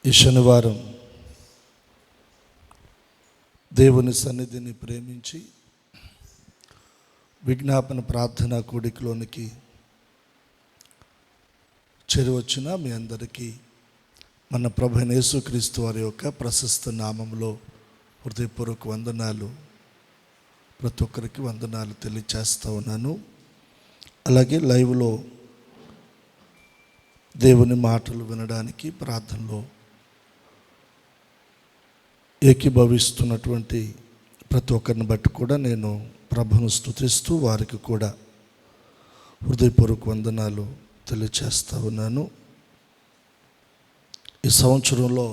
ఈ శనివారం దేవుని సన్నిధిని ప్రేమించి విజ్ఞాపన ప్రార్థన కూడికలోనికి చేరువచ్చిన మీ అందరికీ మన ప్రభు యేసుక్రీస్తు వారి యొక్క ప్రశస్త నామంలో హృదయపూర్వక వందనాలు, ప్రతి ఒక్కరికి వందనాలు తెలియచేస్తూ ఉన్నాను. అలాగే లైవ్లో దేవుని మాటలు వినడానికి ప్రార్థనలో ఏకీభవిస్తున్నటువంటి ప్రతి ఒక్కరిని బట్టి కూడా నేను ప్రభును స్తుతిస్తూ వారికి కూడా హృదయపూర్వక వందనాలు తెలియచేస్తూ ఉన్నాను. ఈ సంవత్సరంలో,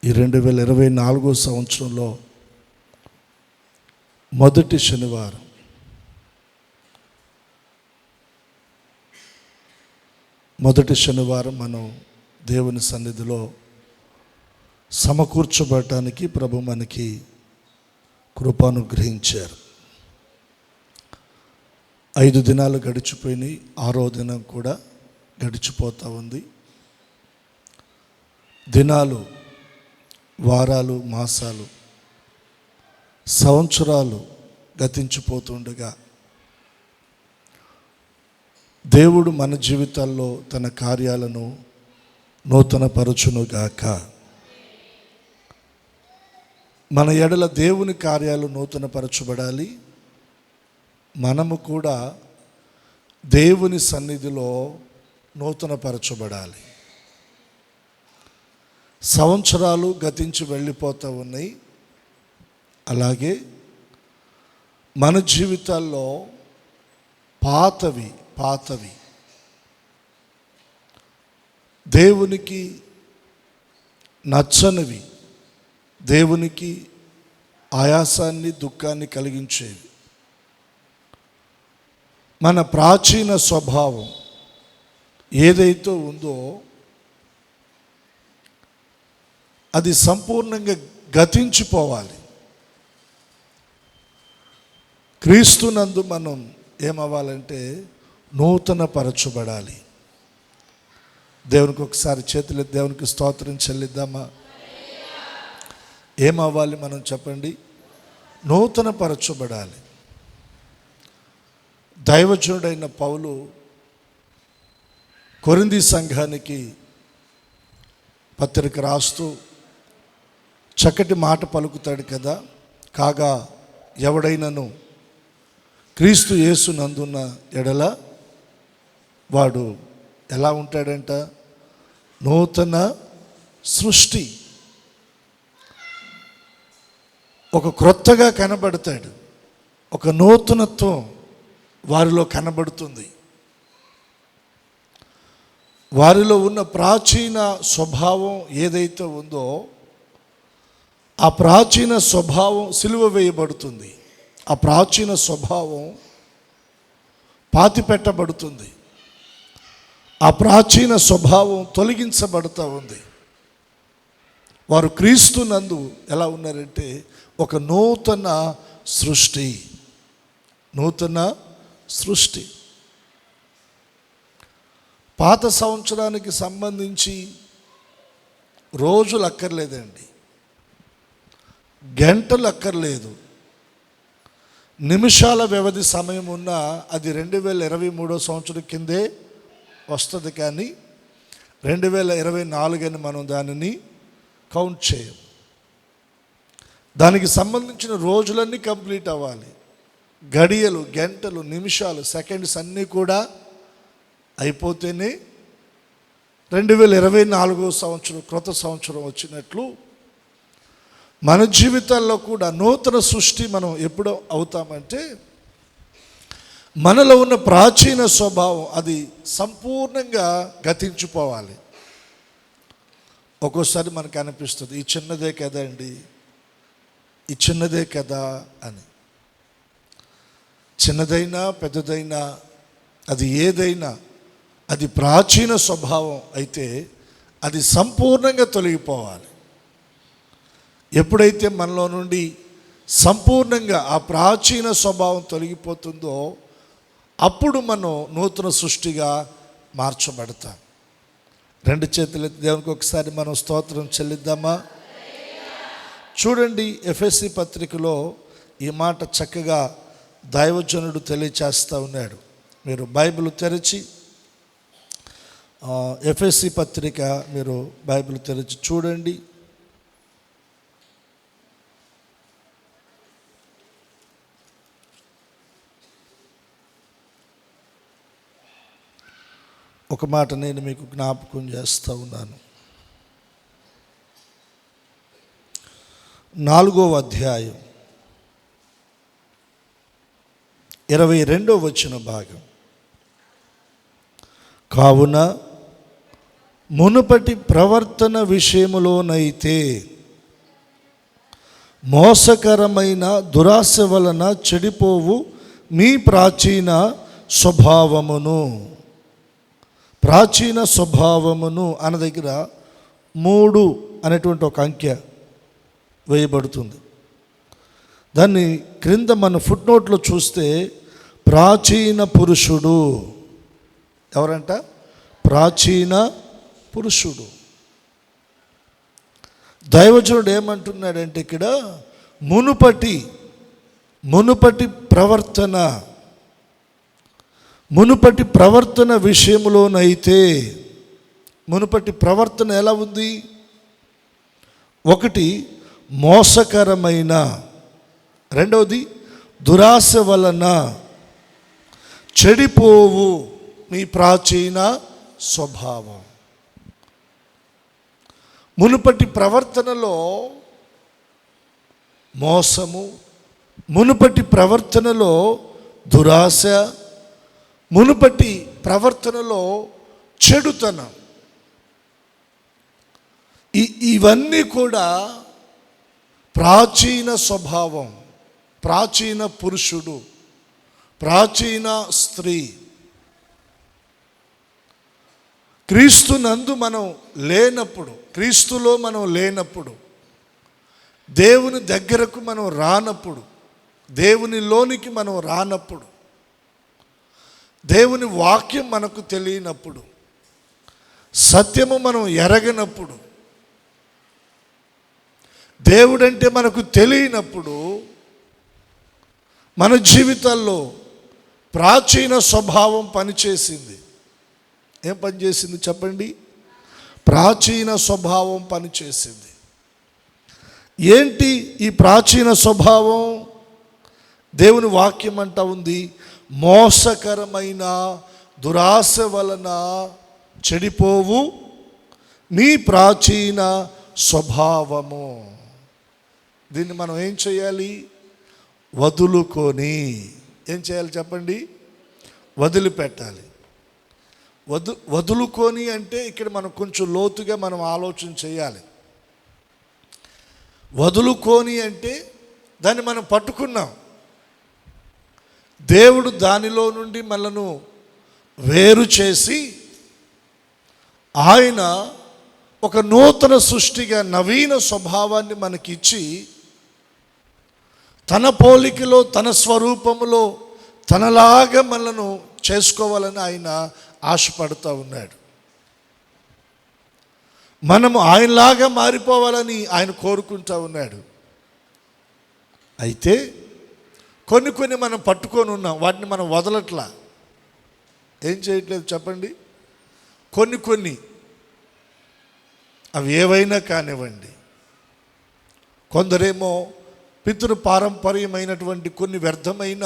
ఈ 2024 సంవత్సరంలో మొదటి శనివారం మనం దేవుని సన్నిధిలో సమకూర్చబడటానికి ప్రభు మనకి కృపానుగ్రహించారు. 5 దినాలు గడిచిపోయినాయి, 6వ దినం కూడా గడిచిపోతూ ఉంది. దినాలు, వారాలు, మాసాలు, సంవత్సరాలు గతించిపోతుండగా దేవుడు మన జీవితాల్లో తన కార్యాలను నూతనపరచునుగాక. మన ఎడల దేవుని కార్యాలు నూతనపరచబడాలి. మనము కూడా దేవుని సన్నిధిలో నూతనపరచబడాలి. సంవత్సరాలు గతించి వెళ్ళిపోతూ ఉన్నాయి. అలాగే మన జీవితాల్లో పాతవి దేవునికి నచ్చనివి, దేవునికి ఆయాసాన్ని, దుఃఖాన్ని కలిగించేవి, మన ప్రాచీన స్వభావం ఏదైతే ఉందో అది సంపూర్ణంగా గతించిపోవాలి. క్రీస్తునందు మనం ఏమవ్వాలంటే నూతనపరచబడాలి. దేవునికి ఒకసారి చేతులు దేవునికి స్తోత్రం చెల్లిద్దామా? ఏమవ్వాలి మనం చెప్పండి? నూతనపరచబడాలి. దైవజనుడైన పౌలు కొరింథీ సంఘానికి పత్రిక రాస్తూ చక్కటి మాట పలుకుతాడు కదా. కాగా ఎవడైనను క్రీస్తు యేసు నందున్న ఎడల వాడు ఎలా ఉంటాడంట? నూతన సృష్టి. ఒక క్రొత్తగా కనబడతాడు, ఒక నూతనత్వం వారిలో కనబడుతుంది. వారిలో ఉన్న ప్రాచీన స్వభావం ఏదైతే ఉందో ఆ ప్రాచీన స్వభావం సిలువ వేయబడుతుంది. ఆ ప్రాచీన స్వభావం పాతిపెట్టబడుతుంది. ఆ ప్రాచీన స్వభావం తొలగించబడుతూ ఉంది. వారు క్రీస్తు నందు ఎలా ఉన్నారంటే ఒక నూతన సృష్టి. పాత సంవత్సరానికి సంబంధించి రోజులు అక్కర్లేదండి, గంటలు అక్కర్లేదు, నిమిషాల వ్యవధి సమయం ఉన్నా అది 2023 సంవత్సరం కిందే వస్తుంది. కానీ 2024 అని మనం దానిని కౌంట్ చేయం. దానికి సంబంధించిన రోజులన్నీ కంప్లీట్ అవ్వాలి. గడియలు, గంటలు, నిమిషాలు, సెకండ్స్ అన్నీ కూడా అయిపోతేనే 2024 సంవత్సరం క్రొత్త సంవత్సరం వచ్చినట్లు మన జీవితాల్లో కూడా నూతన సృష్టి మనం ఎప్పుడు అవుతామంటే మనలో ఉన్న ప్రాచీన స్వభావం అది సంపూర్ణంగా గతించిపోవాలి. ఒక్కోసారి మనకు అనిపిస్తుంది ఈ చిన్నదే కదా అండి, ఈ చిన్నదే కదా అని. చిన్నదైనా పెద్దదైనా అది ఏదైనా అది ప్రాచీన స్వభావం అయితే అది సంపూర్ణంగా తొలగిపోవాలి. ఎప్పుడైతే మనలో నుండి సంపూర్ణంగా ఆ ప్రాచీన స్వభావం తొలగిపోతుందో అప్పుడు మనం నూతన సృష్టిగా మార్చబడతాం. రెండు చేతులు ఎత్తి దేవునికి ఒకసారి మనం స్తోత్రం చెల్లిద్దామా? చూడండి, ఎఫెసీ పత్రికలో ఈ మాట చక్కగా దైవజనుడు తెలియచేస్తూ ఉన్నాడు. మీరు బైబిల్ తెరిచి ఎఫెసీ పత్రిక మీరు బైబిల్ తెరిచి చూడండి. ఒక మాట నేను మీకు జ్ఞాపకం చేస్తూ ఉన్నాను. 4వ అధ్యాయం 22వ వచన భాగం. కావున మునుపటి ప్రవర్తన విషయములోనైతే మోసకరమైన దురాశ వలన చెడిపోవు మీ ప్రాచీన స్వభావమును అన్న దగ్గర 3 అనేటువంటి ఒక అంకె వేయబడుతుంది. దాన్ని క్రింద మన ఫుట్ నోట్లో చూస్తే ప్రాచీన పురుషుడు. ఎవరంట? ప్రాచీన పురుషుడు. దైవజనుడు ఏమంటున్నాడంటే ఇక్కడ మునుపటి ప్రవర్తన విషయంలోనైతే, మునుపటి ప్రవర్తన ఎలా ఉంది? 1 మోసకరమైన, 2వది దురాశ వలన చెడిపోవు మీ ప్రాచీన స్వభావం. మునుపటి ప్రవర్తనలో మోసము, మునుపటి ప్రవర్తనలో దురాశ, మునుపటి ప్రవర్తనలో చెడుతనం, ఇవన్నీ కూడా ప్రాచీన స్వభావం, ప్రాచీన పురుషుడు, ప్రాచీన స్త్రీ. క్రీస్తునందు మనం లేనప్పుడు, క్రీస్తులో మనం లేనప్పుడు, దేవుని దగ్గరకు మనం రానప్పుడు, దేవునిలోనికి మనం రానప్పుడు, దేవుని వాక్యం మనకు తెలియనప్పుడు, సత్యము మనం ఎరగనప్పుడు, దేవుడంటే మనకు తెలియనప్పుడు మన జీవితాల్లో ప్రాచీన స్వభావం పనిచేసింది. ఏం పనిచేసింది చెప్పండి? ప్రాచీన స్వభావం పనిచేసింది. ఏంటి ఈ ప్రాచీన స్వభావం? దేవుని వాక్యం అంటా ఉంది, మోసకరమైన దురాశ వలన చెడిపోవు మీ ప్రాచీన స్వభావము. దీన్ని మనం ఏం చేయాలి? వదులుకొని. ఏం చేయాలి చెప్పండి? వదిలిపెట్టాలి. వదులుకొని అంటే ఇక్కడ మనం కొంచెం లోతుగా మనం ఆలోచన చేయాలి. వదులుకొని అంటే దాన్ని మనం పట్టుకున్నాం, దేవుడు దానిలో నుండి మనను వేరు చేసి ఆయన ఒక నూతన సృష్టిగా నవీన స్వభావాన్ని మనకిచ్చి తన పోలికలో తన స్వరూపములో తనలాగా మనను చేసుకోవాలని ఆయన ఆశపడుతూ ఉన్నాడు. మనము ఆయనలాగా మారిపోవాలని ఆయన కోరుకుంటూ ఉన్నాడు. అయితే కొన్ని మనం పట్టుకొని ఉన్నాం, వాటిని మనం వదలట్లా. ఏం చేయట్లేదు చెప్పండి? కొన్ని అవి ఏవైనా కానివ్వండి. కొందరేమో పితృ పారంపర్యమైనటువంటి కొన్ని వ్యర్థమైన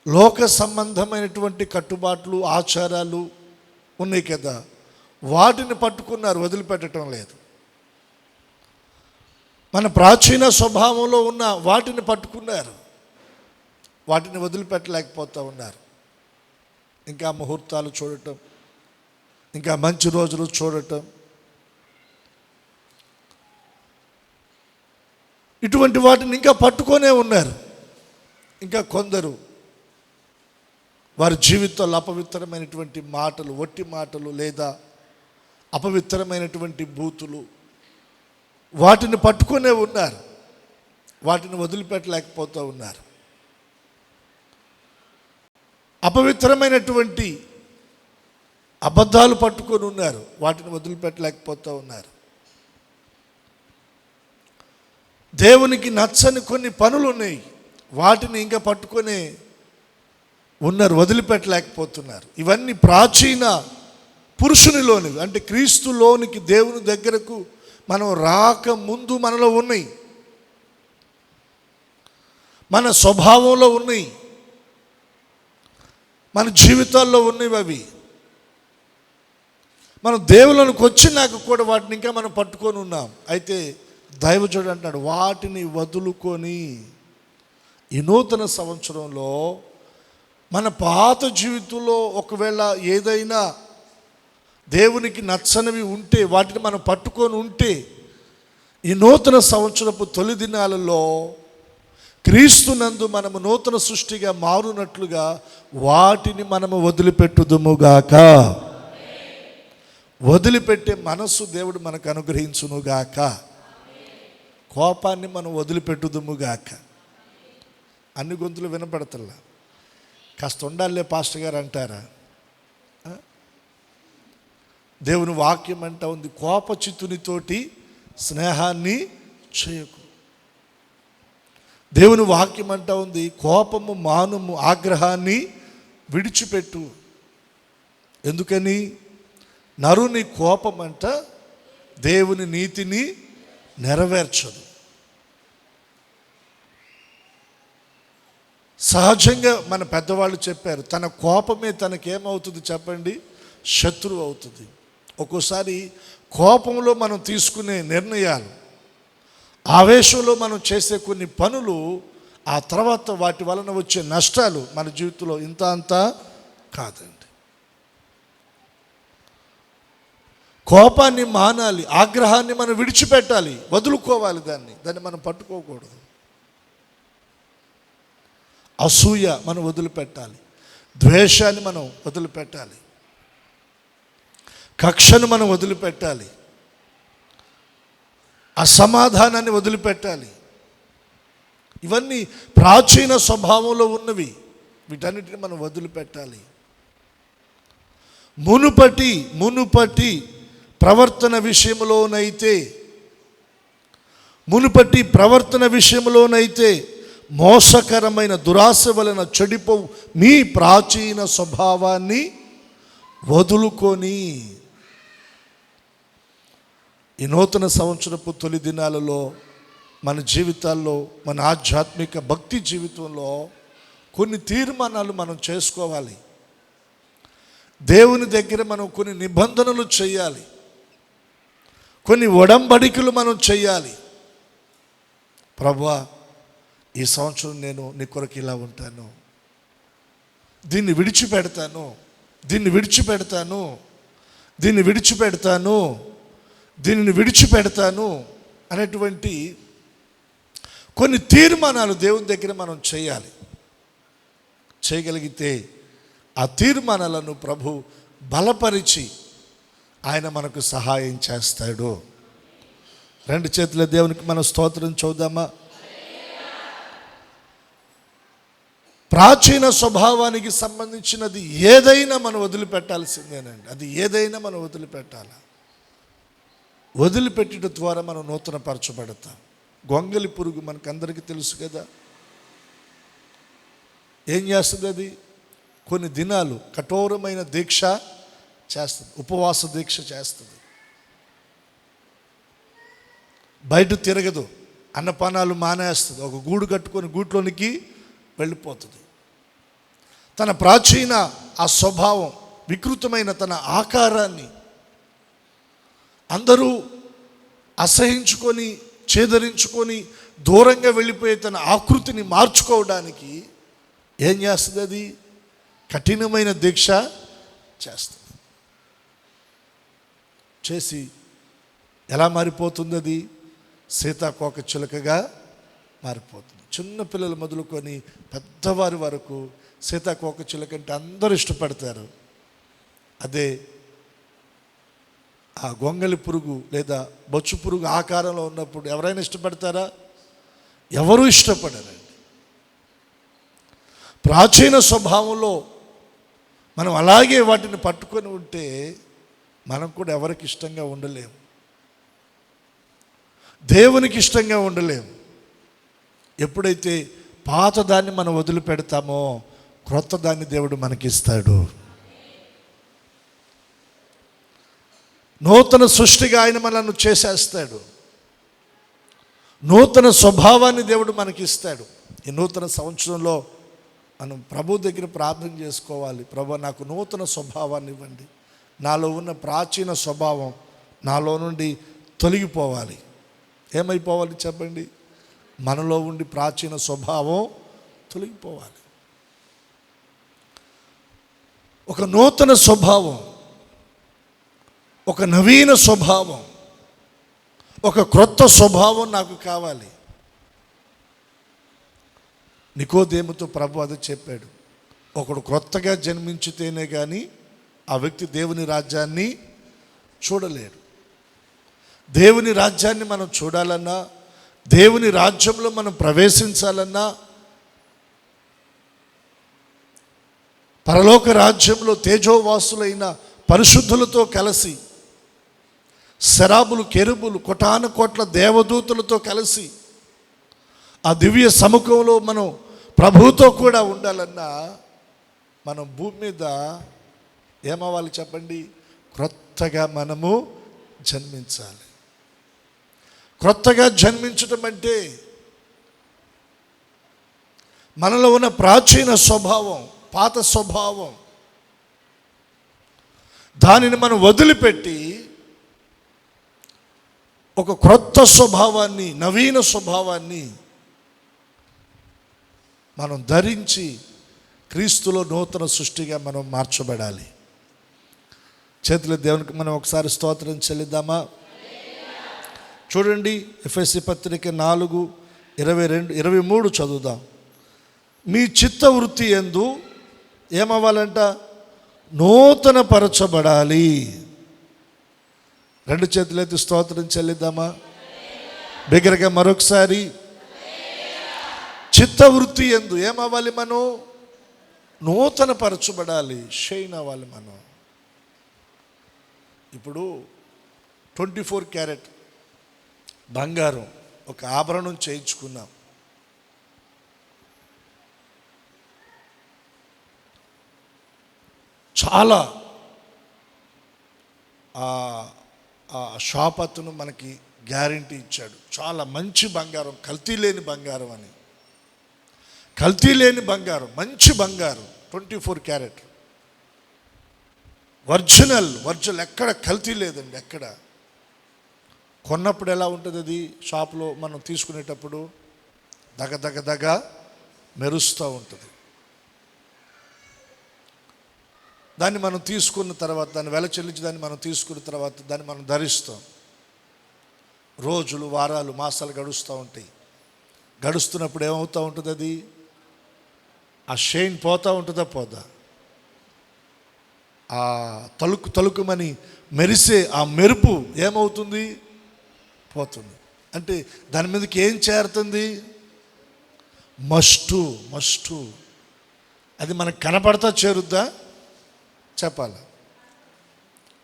లోక సంబంధమైనటువంటి కట్టుబాట్లు, ఆచారాలు ఉన్నాయి కదా, వాటిని పట్టుకున్నారు, వదిలిపెట్టడం లేదు. మన ప్రాచీన స్వభావంలో ఉన్న వాటిని పట్టుకున్నారు, వాటిని వదిలిపెట్టలేకపోతూ ఉన్నారు. ఇంకా ముహూర్తాలు చూడటం, ఇంకా మంచి రోజులు చూడటం, ఇటువంటి వాటిని ఇంకా పట్టుకొనే ఉన్నారు. ఇంకా కొందరు వారి జీవితంలో అపవిత్రమైనటువంటి మాటలు, వట్టి మాటలు లేదా అపవిత్రమైనటువంటి బూతులు, వాటిని పట్టుకొనే ఉన్నారు, వాటిని వదిలిపెట్టలేకపోతూ ఉన్నారు. అపవిత్రమైనటువంటి అబద్ధాలు పట్టుకొని ఉన్నారు, వాటిని వదిలిపెట్టలేకపోతూ ఉన్నారు. దేవునికి నచ్చని కొన్ని పనులు ఉన్నాయి, వాటిని ఇంకా పట్టుకొని ఉన్నారు, వదిలిపెట్టలేకపోతున్నారు. ఇవన్నీ ప్రాచీన పురుషునిలోనివి, అంటే క్రీస్తులోనికి, దేవుని దగ్గరకు మనం రాక ముందు మనలో ఉన్నాయి, మన స్వభావంలో ఉన్నాయి, మన జీవితాల్లో ఉన్నవి. అవి మనం దేవుళ్ళకి వచ్చినాక కూడా వాటిని ఇంకా మనం పట్టుకొని ఉన్నాం. అయితే దైవజనుడు అంటాడు, వాటిని వదులుకొని ఈ నూతన సంవత్సరంలో మన పాత జీవితంలో ఒకవేళ ఏదైనా దేవునికి నచ్చనివి ఉంటే, వాటిని మనం పట్టుకొని ఉంటే, ఈ నూతన సంవత్సరపు తొలి దినాలలో క్రీస్తునందు మనము నూతన సృష్టిగా మారునట్లుగా వాటిని మనము వదిలిపెట్టుదుముగాక. వదిలిపెట్టే మనస్సు దేవుడు మనకు అనుగ్రహించునుగాక. కోపాన్ని మనం వదిలిపెట్టుదుముగాక. అన్ని గొంతులు వినపడతల్లా, కాస్త ఉండాలే పాస్టర్ గారు అంటారా? దేవుని వాక్యం అంటా ఉంది, కోపచిత్తునితోటి స్నేహాన్ని చేయకు. దేవుని వాక్యం అంటా ఉంది, కోపము మానుము, ఆగ్రహాన్ని విడిచిపెట్టు. ఎందుకని? నరుని కోపం అంట దేవుని నీతిని నెరవేర్చదు. సహజంగా మన పెద్దవాళ్ళు చెప్పారు, తన కోపమే తనకేమవుతుంది చెప్పండి? శత్రువు అవుతుంది. ఒక్కోసారి కోపంలో మనం తీసుకునే నిర్ణయాలు, ఆవేశంలో మనం చేసే కొన్ని పనులు, ఆ తర్వాత వాటి వలన వచ్చే నష్టాలు మన జీవితంలో ఇంత అంతా కాదండి. కోపాన్ని మానాలి, ఆగ్రహాన్ని మనం విడిచిపెట్టాలి, వదులుకోవాలి. దాన్ని మనం పట్టుకోకూడదు. అసూయ మనం వదిలిపెట్టాలి, ద్వేషాన్ని మనం వదిలిపెట్టాలి, కక్షను మనం వదిలిపెట్టాలి, అసమాధానాన్ని వదిలిపెట్టాలి. ఇవన్నీ ప్రాచీన స్వభావంలో ఉన్నవి, వీటన్నిటిని మనం వదిలిపెట్టాలి. మునుపటి ప్రవర్తన విషయంలోనైతే మోసకరమైన దురాశ వలన చెడిపోవు మీ ప్రాచీన స్వభావాన్ని వదులుకొని ఈ నూతన సంవత్సరపు తొలి దినాలలో మన జీవితాల్లో, మన ఆధ్యాత్మిక భక్తి జీవితంలో కొన్ని తీర్మానాలు మనం చేసుకోవాలి. దేవుని దగ్గర మనం కొన్ని నిబంధనలు చేయాలి, కొన్ని ఒడంబడికలు మనం చేయాలి. ప్రభువా, ఈ సంవత్సరం నేను నీ కొరకు ఇలా ఉంటాను, దీన్ని విడిచిపెడతాను అనేటువంటి కొన్ని తీర్మానాలు దేవుని దగ్గర మనం చేయాలి. చేయగలిగితే ఆ తీర్మానాలను ప్రభు బలపరిచి ఆయన మనకు సహాయం చేస్తాడు. రెండు చేతుల దేవునికి మనం స్తోత్రం చూద్దామా? ప్రాచీన స్వభావానికి సంబంధించినది ఏదైనా మనం వదిలిపెట్టాల్సిందేనండి. అది ఏదైనా మనం వదిలిపెట్టాలి. వదిలిపెట్టడం ద్వారా మనం నూతన పరచబడతాం. గొంగలి పురుగు మనకందరికీ తెలుసు కదా, ఏం చేస్తుంది? అది కొన్ని దినాలు కఠోరమైన దీక్ష చేస్తుంది, ఉపవాస దీక్ష చేస్తుంది, బయట తిరగదు, అన్నపానాలు మానేస్తుంది, ఒక గూడు కట్టుకొని గూట్లోనికి వెళ్ళిపోతుంది. తన ప్రాచీన ఆ స్వభావం, వికృతమైన తన ఆకారాన్ని అందరూ అసహించుకొని, చేదరించుకొని దూరంగా వెళ్ళిపోయే తన ఆకృతిని మార్చుకోవడానికి ఏం చేస్తుంది? అది కఠినమైన దీక్ష చేస్తుంది. చేసి ఎలా మారిపోతుంది? అది సీతాకోక చిలుకగా మారిపోతుంది. చిన్న పిల్లలు మొదలుకొని పెద్దవారి వరకు సీతాకోక చిలుక అంటే అందరూ ఇష్టపడతారు. అదే ఆ గొంగలి పురుగు లేదా బొచ్చు పురుగు ఆకారంలో ఉన్నప్పుడు ఎవరైనా ఇష్టపడతారా? ఎవరూ ఇష్టపడరండి. ప్రాచీన స్వభావంలో మనం అలాగే వాటిని పట్టుకొని ఉంటే మనం కూడా ఎవరికి ఇష్టంగా ఉండలేము, దేవునికి ఇష్టంగా ఉండలేము. ఎప్పుడైతే పాత దాన్ని మనం వదిలిపెడతామో క్రొత్త దాన్ని దేవుడు మనకిస్తాడు. నూతన సృష్టిగా ఆయన మనల్ని చేసేస్తాడు. నూతన స్వభావాన్ని దేవుడు మనకిస్తాడు. ఈ నూతన సంవత్సరంలో మనం ప్రభు దగ్గర ప్రార్థన చేసుకోవాలి. ప్రభు, నాకు నూతన స్వభావాన్ని ఇవ్వండి. నాలో ఉన్న ప్రాచీన స్వభావం నాలో నుండి తొలగిపోవాలి. ఏమైపోవాలి చెప్పండి? మనలో ఉండి ప్రాచీన స్వభావం తొలగిపోవాలి. ఒక నూతన స్వభావం, ఒక నవీన స్వభావం, ఒక క్రొత్త స్వభావం నాకు కావాలి. నికోదేముతో ప్రభు అది చెప్పాడు. ఒకడు క్రొత్తగా జన్మించితేనే కానీ ఆ వ్యక్తి దేవుని రాజ్యాన్ని చూడలేడు. దేవుని రాజ్యాన్ని మనం చూడాలన్నా, దేవుని రాజ్యంలో మనం ప్రవేశించాలన్నా, పరలోక రాజ్యంలో తేజోవాసులైన పరిశుద్ధులతో కలిసి, శరాబులు, కెరుబులు, కోటాను కోట్ల దేవదూతలతో కలిసి ఆ దివ్య సముఖంలో మనం ప్రభువుతో కూడా ఉండాలన్నా మనం భూమి మీద ఏమవ్వాలి చెప్పండి? క్రొత్తగా మనము జన్మించాలి. క్రొత్తగా జన్మించడం అంటే మనలో ఉన్న ప్రాచీన స్వభావం, పాత స్వభావం, దానిని మనం వదిలిపెట్టి ఒక క్రొత్త స్వభావాన్ని, నవీన స్వభావాన్ని మనం ధరించి క్రీస్తులో నూతన సృష్టిగా మనం మార్చబడాలి. చేతుల దేవునికి మనం ఒకసారి స్తోత్రం చెల్లిద్దామా? చూడండి, ఎఫెసీ పత్రిక 4:22-23 చదువుదాం. మీ చిత్తవృత్తి యందు ఏమవ్వాలంట? నూతన పరచబడాలి. రెండు చేతులైతే స్తోత్రం చెల్లిద్దామా? బిగ్గరగా మరొకసారి. చిత్తవృత్తి యందు ఏమవ్వాలి? మనం నూతన పరచబడాలి, షైన్ అవ్వాలి మనం. ఇప్పుడు 24 క్యారెట్ బంగారం ఒక ఆభరణం చేయించుకున్నాం. చాలా షాప్ అతను మనకి గ్యారంటీ ఇచ్చాడు, చాలా మంచి బంగారం, కల్తీ లేని బంగారం అని. కల్తీ లేని బంగారం, మంచి బంగారం, 24 క్యారెట్ ఒరిజినల్, ఎక్కడ కల్తీ లేదండి, ఎక్కడ. కొన్నప్పుడు ఎలా ఉంటుంది అది? షాప్లో మనం తీసుకునేటప్పుడు దగ మెరుస్తూ ఉంటుంది. దాన్ని మనం తీసుకున్న తర్వాత, దాన్ని వెల చెల్లించి దాన్ని మనం తీసుకున్న తర్వాత దాన్ని మనం ధరిస్తాం. రోజులు, వారాలు, మాసాలు గడుస్తూ ఉంటాయి. గడుస్తున్నప్పుడు ఏమవుతూ ఉంటుంది? అది ఆ షైన్ పోతూ ఉంటుందా? పోదా? ఆ తలుకుమని మెరిసే ఆ మెరుపు ఏమవుతుంది? పోతుంది. అంటే దాని మీదకి ఏం చేరుతుంది? మస్టు. అది మనకు కనపడతా చేరుద్దా? చెప్పాలి.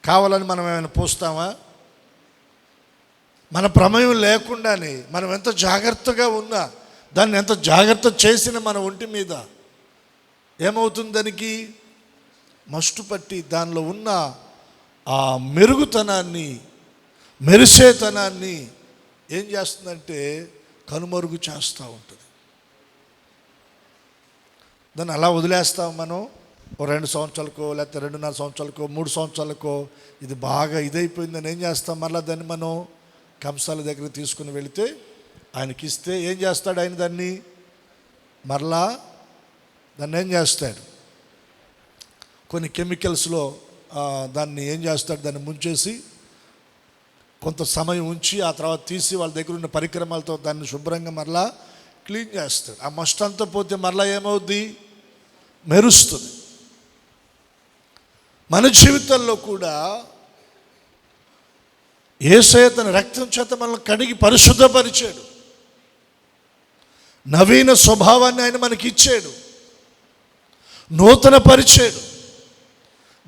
కావాలని మనం ఏమైనా పోస్తామా? మన ప్రమేయం లేకుండానే మనం ఎంత జాగ్రత్తగా ఉన్నా, దాన్ని ఎంత జాగ్రత్త చేసిన మన ఒంటి మీద ఏమవుతుంది? దానికి మస్టు పట్టి దానిలో ఉన్న ఆ మెరుగుతనాన్ని, మెరిసేతనాన్ని ఏం చేస్తుందంటే కనుమరుగు చేస్తూ ఉంటుంది. దాన్ని అలా వదిలేస్తాం మనం. ఓ 2 సంవత్సరాలకో, లేకపోతే 2.5 సంవత్సరాలకో, 3 సంవత్సరాలకో ఇది బాగా ఇదైపోయిందని ఏం చేస్తాం? మళ్ళీ దాన్ని మనం కంసాల దగ్గర తీసుకుని వెళితే ఆయనకి ఇస్తే ఏం చేస్తాడు? ఆయన దాన్ని ఏం చేస్తాడు? కొన్ని కెమికల్స్లో దాన్ని ఏం చేస్తాడు? దాన్ని ముంచేసి కొంత సమయం ఉంచి ఆ తర్వాత తీసి వాళ్ళ దగ్గర ఉన్న పరికరమాలతో దాన్ని శుభ్రంగా మరలా క్లీన్ చేస్తాడు. ఆ మస్ట్ అంతా పోతే మరలా ఏమవుద్ది? మెరుస్తుంది. మన జీవితంలో కూడా యేసయ్య తన రక్తం చేత మనల్ని కడిగి పరిశుద్ధపరిచాడు. నవీన స్వభావాన్ని ఆయన మనకి ఇచ్చాడు, నూతన పరిచాడు.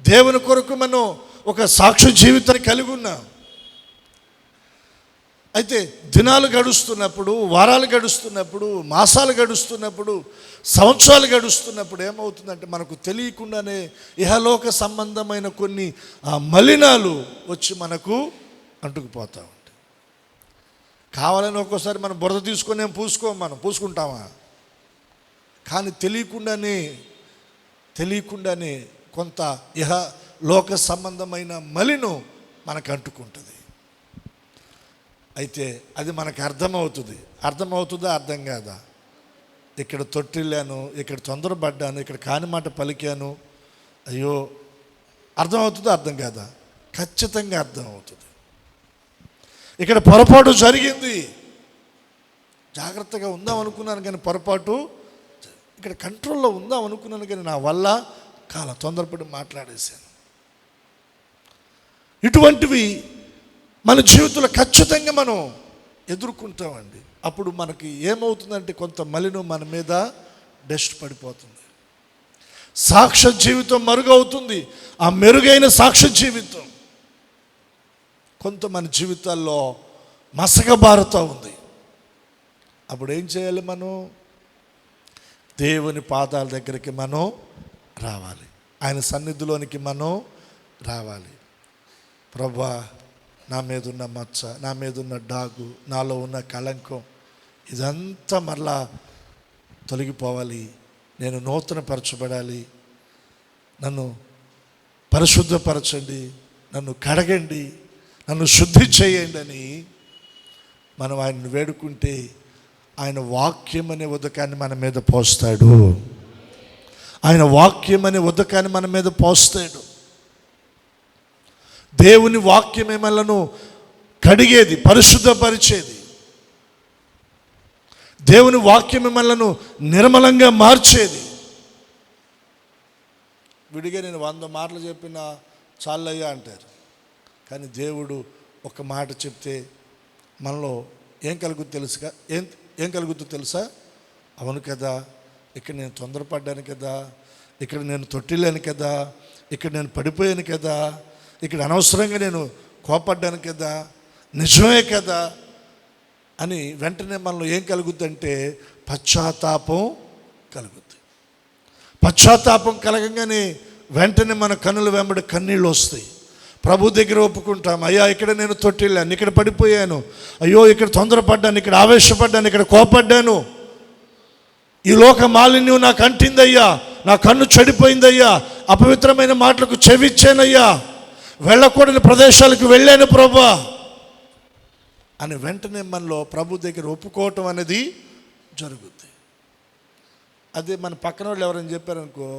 దేవుని కొరకు మనం ఒక సాక్ష్య జీవితాన్ని కలిగి ఉన్నాం. అయితే దినాలు గడుస్తున్నప్పుడు, వారాలు గడుస్తున్నప్పుడు, మాసాలు గడుస్తున్నప్పుడు, సంవత్సరాలు గడుస్తున్నప్పుడు ఏమవుతుందంటే మనకు తెలియకుండానే ఇహలోక సంబంధమైన కొన్ని మలినాలు వచ్చి మనకు అంటుకుపోతూ ఉంటాయి. కావాలని ఒక్కోసారి మనం బురద తీసుకొని మనం పూసుకుంటామా? కానీ తెలియకుండానే కొంత ఇహలోక సంబంధమైన మలినం మనకు అంటుకుంటుంది. అయితే అది మనకు అర్థమవుతుందా అర్థం కాదా? ఇక్కడ తొట్టిల్లాను, ఇక్కడ తొందరపడ్డాను, ఇక్కడ కాని మాట పలికాను, అయ్యో అర్థమవుతుందా అర్థం కాదా? ఖచ్చితంగా అర్థమవుతుంది. ఇక్కడ పొరపాటు జరిగింది, జాగ్రత్తగా ఉందాం అనుకున్నాను కానీ పొరపాటు, ఇక్కడ కంట్రోల్లో ఉందాం అనుకున్నాను కానీ నా వల్ల తొందరపడి మాట్లాడేశాను. ఇటువంటివి మన జీవితంలో ఖచ్చితంగా మనం ఎదుర్కొంటామండి. అప్పుడు మనకి ఏమవుతుందంటే కొంత మలినం మన మీద డస్ట్ పడిపోతుంది, సాక్ష్య జీవితం మరుగవుతుంది. ఆ మెరుగైన సాక్ష్య జీవితం కొంత మన జీవితాల్లో మసకబారుతూ ఉంది. అప్పుడు ఏం చేయాలి? మనం దేవుని పాదాల దగ్గరికి మనం రావాలి, ఆయన సన్నిధిలోనికి మనం రావాలి. ప్రభువా, నా మీద ఉన్న మచ్చ, నా మీద ఉన్న డాగు, నాలో ఉన్న కళంకం, ఇదంతా మరలా తొలగిపోవాలి. నేను నూతనపరచబడాలి. నన్ను పరిశుద్ధపరచండి, నన్ను కడగండి, నన్ను శుద్ధి చేయండి అని మనం ఆయన్ని వేడుకుంటే ఆయన వాక్యం అనే ఉదకాన్ని మన మీద పోస్తాడు. ఆయన వాక్యం అనే ఉదకాన్ని మన మీద పోస్తాడు. దేవుని వాక్యమే మనలను కడిగేది, పరిశుద్ధపరిచేది. దేవుని వాక్యమే మనలను నిర్మలంగా మార్చేది. విడిగా నేను 100 మాటలు చెప్పినా చాలయ్యా అంటారు, కానీ దేవుడు ఒక మాట చెప్తే మనలో ఏం కలుగుతుందో తెలుసా? అవును కదా, ఇక్కడ నేను తొందరపడ్డాను కదా, ఇక్కడ నేను తొట్టిల్లాను కదా, ఇక్కడ నేను పడిపోయాను కదా, ఇక్కడ అనవసరంగా నేను కోపడ్డాను కదా, నిజమే కదా అని వెంటనే మనలో ఏం కలుగుద్దంటే పశ్చాత్తాపం కలుగుద్ది. పశ్చాత్తాపం కలగంగానే వెంటనే మన కన్నుల వెంబడి కన్నీళ్ళు వస్తాయి. ప్రభు దగ్గర ఒప్పుకుంటాం, అయ్యా ఇక్కడ నేను తొట్టిల్లాను, ఇక్కడ పడిపోయాను, అయ్యో ఇక్కడ తొందరపడ్డాను, ఇక్కడ ఆవేశపడ్డాను, ఇక్కడ కోపడ్డాను, ఈ లోక మాలిన్యం నాకు అంటిందయ్యా, నా కన్ను చెడిపోయిందయ్యా, అపవిత్రమైన మాటలకు చెవిచ్చానయ్యా, వెళ్ళకూడని ప్రదేశాలకు వెళ్ళాను ప్రభువా అని వెంటనే మనలో ప్రభు దగ్గర ఒప్పుకోవటం అనేది జరుగుద్ది. అదే మన పక్కన వాళ్ళు ఎవరైనా చెప్పారనుకో,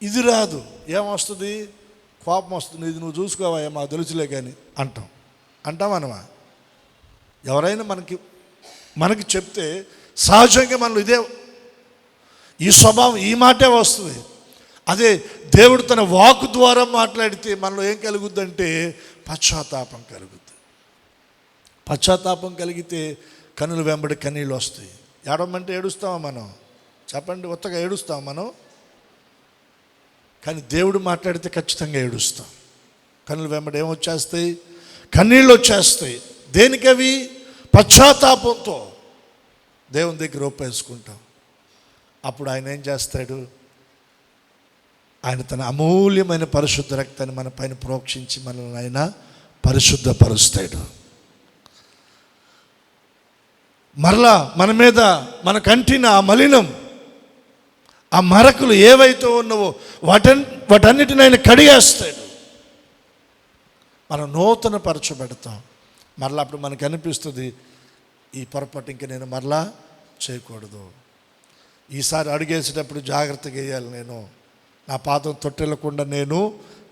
ఇది రాదు, ఏమొస్తుంది? కోపం వస్తుంది. ఇది నువ్వు చూసుకోవా, మాకు తెలుసులే కానీ అంటామనమా? ఎవరైనా మనకి చెప్తే సహజంగా మనలో ఈ స్వభావం, ఈ మాటే వస్తుంది. అదే దేవుడు తన వాక్కు ద్వారా మాట్లాడితే మనలో ఏం కలుగుద్దంటే పశ్చాత్తాపం కలుగుద్ది. పశ్చాత్తాపం కలిగితే కన్నుల వెంబడి కన్నీళ్ళు వస్తాయి. ఏడవమంటే ఏడుస్తామా మనం? చెప్పండి, ఉత్తగా ఏడుస్తాం మనం? కానీ దేవుడు మాట్లాడితే ఖచ్చితంగా ఏడుస్తాం. కన్నుల వెంబడి ఏమొచ్చేస్తాయి? కన్నీళ్ళు వచ్చేస్తాయి. దేనికవి? పశ్చాత్తాపంతో దేవుని దగ్గర ఒప్పేసుకుంటాం. అప్పుడు ఆయన ఏం చేస్తాడు? ఆయన తన అమూల్యమైన పరిశుద్ధ రక్తాన్ని మన పైన ప్రోక్షించి మనల్ని ఆయన పరిశుద్ధపరుస్తాడు. మరలా మన మీద మనకంటిన ఆ మలినం, ఆ మరకలు ఏవైతే ఉన్నావో వాటన్నిటిని ఆయన కడిగేస్తాడు. మనం నూతన పరచబెడతాం. మరలా అప్పుడు మనకు అనిపిస్తుంది, ఈ పొరపాటు ఇంక నేను మరలా చేయకూడదు, ఈసారి అడుగేసేటప్పుడు జాగ్రత్తగా వేయాలి, నేను నా పాదం తొట్టెళ్ళకుండా నేను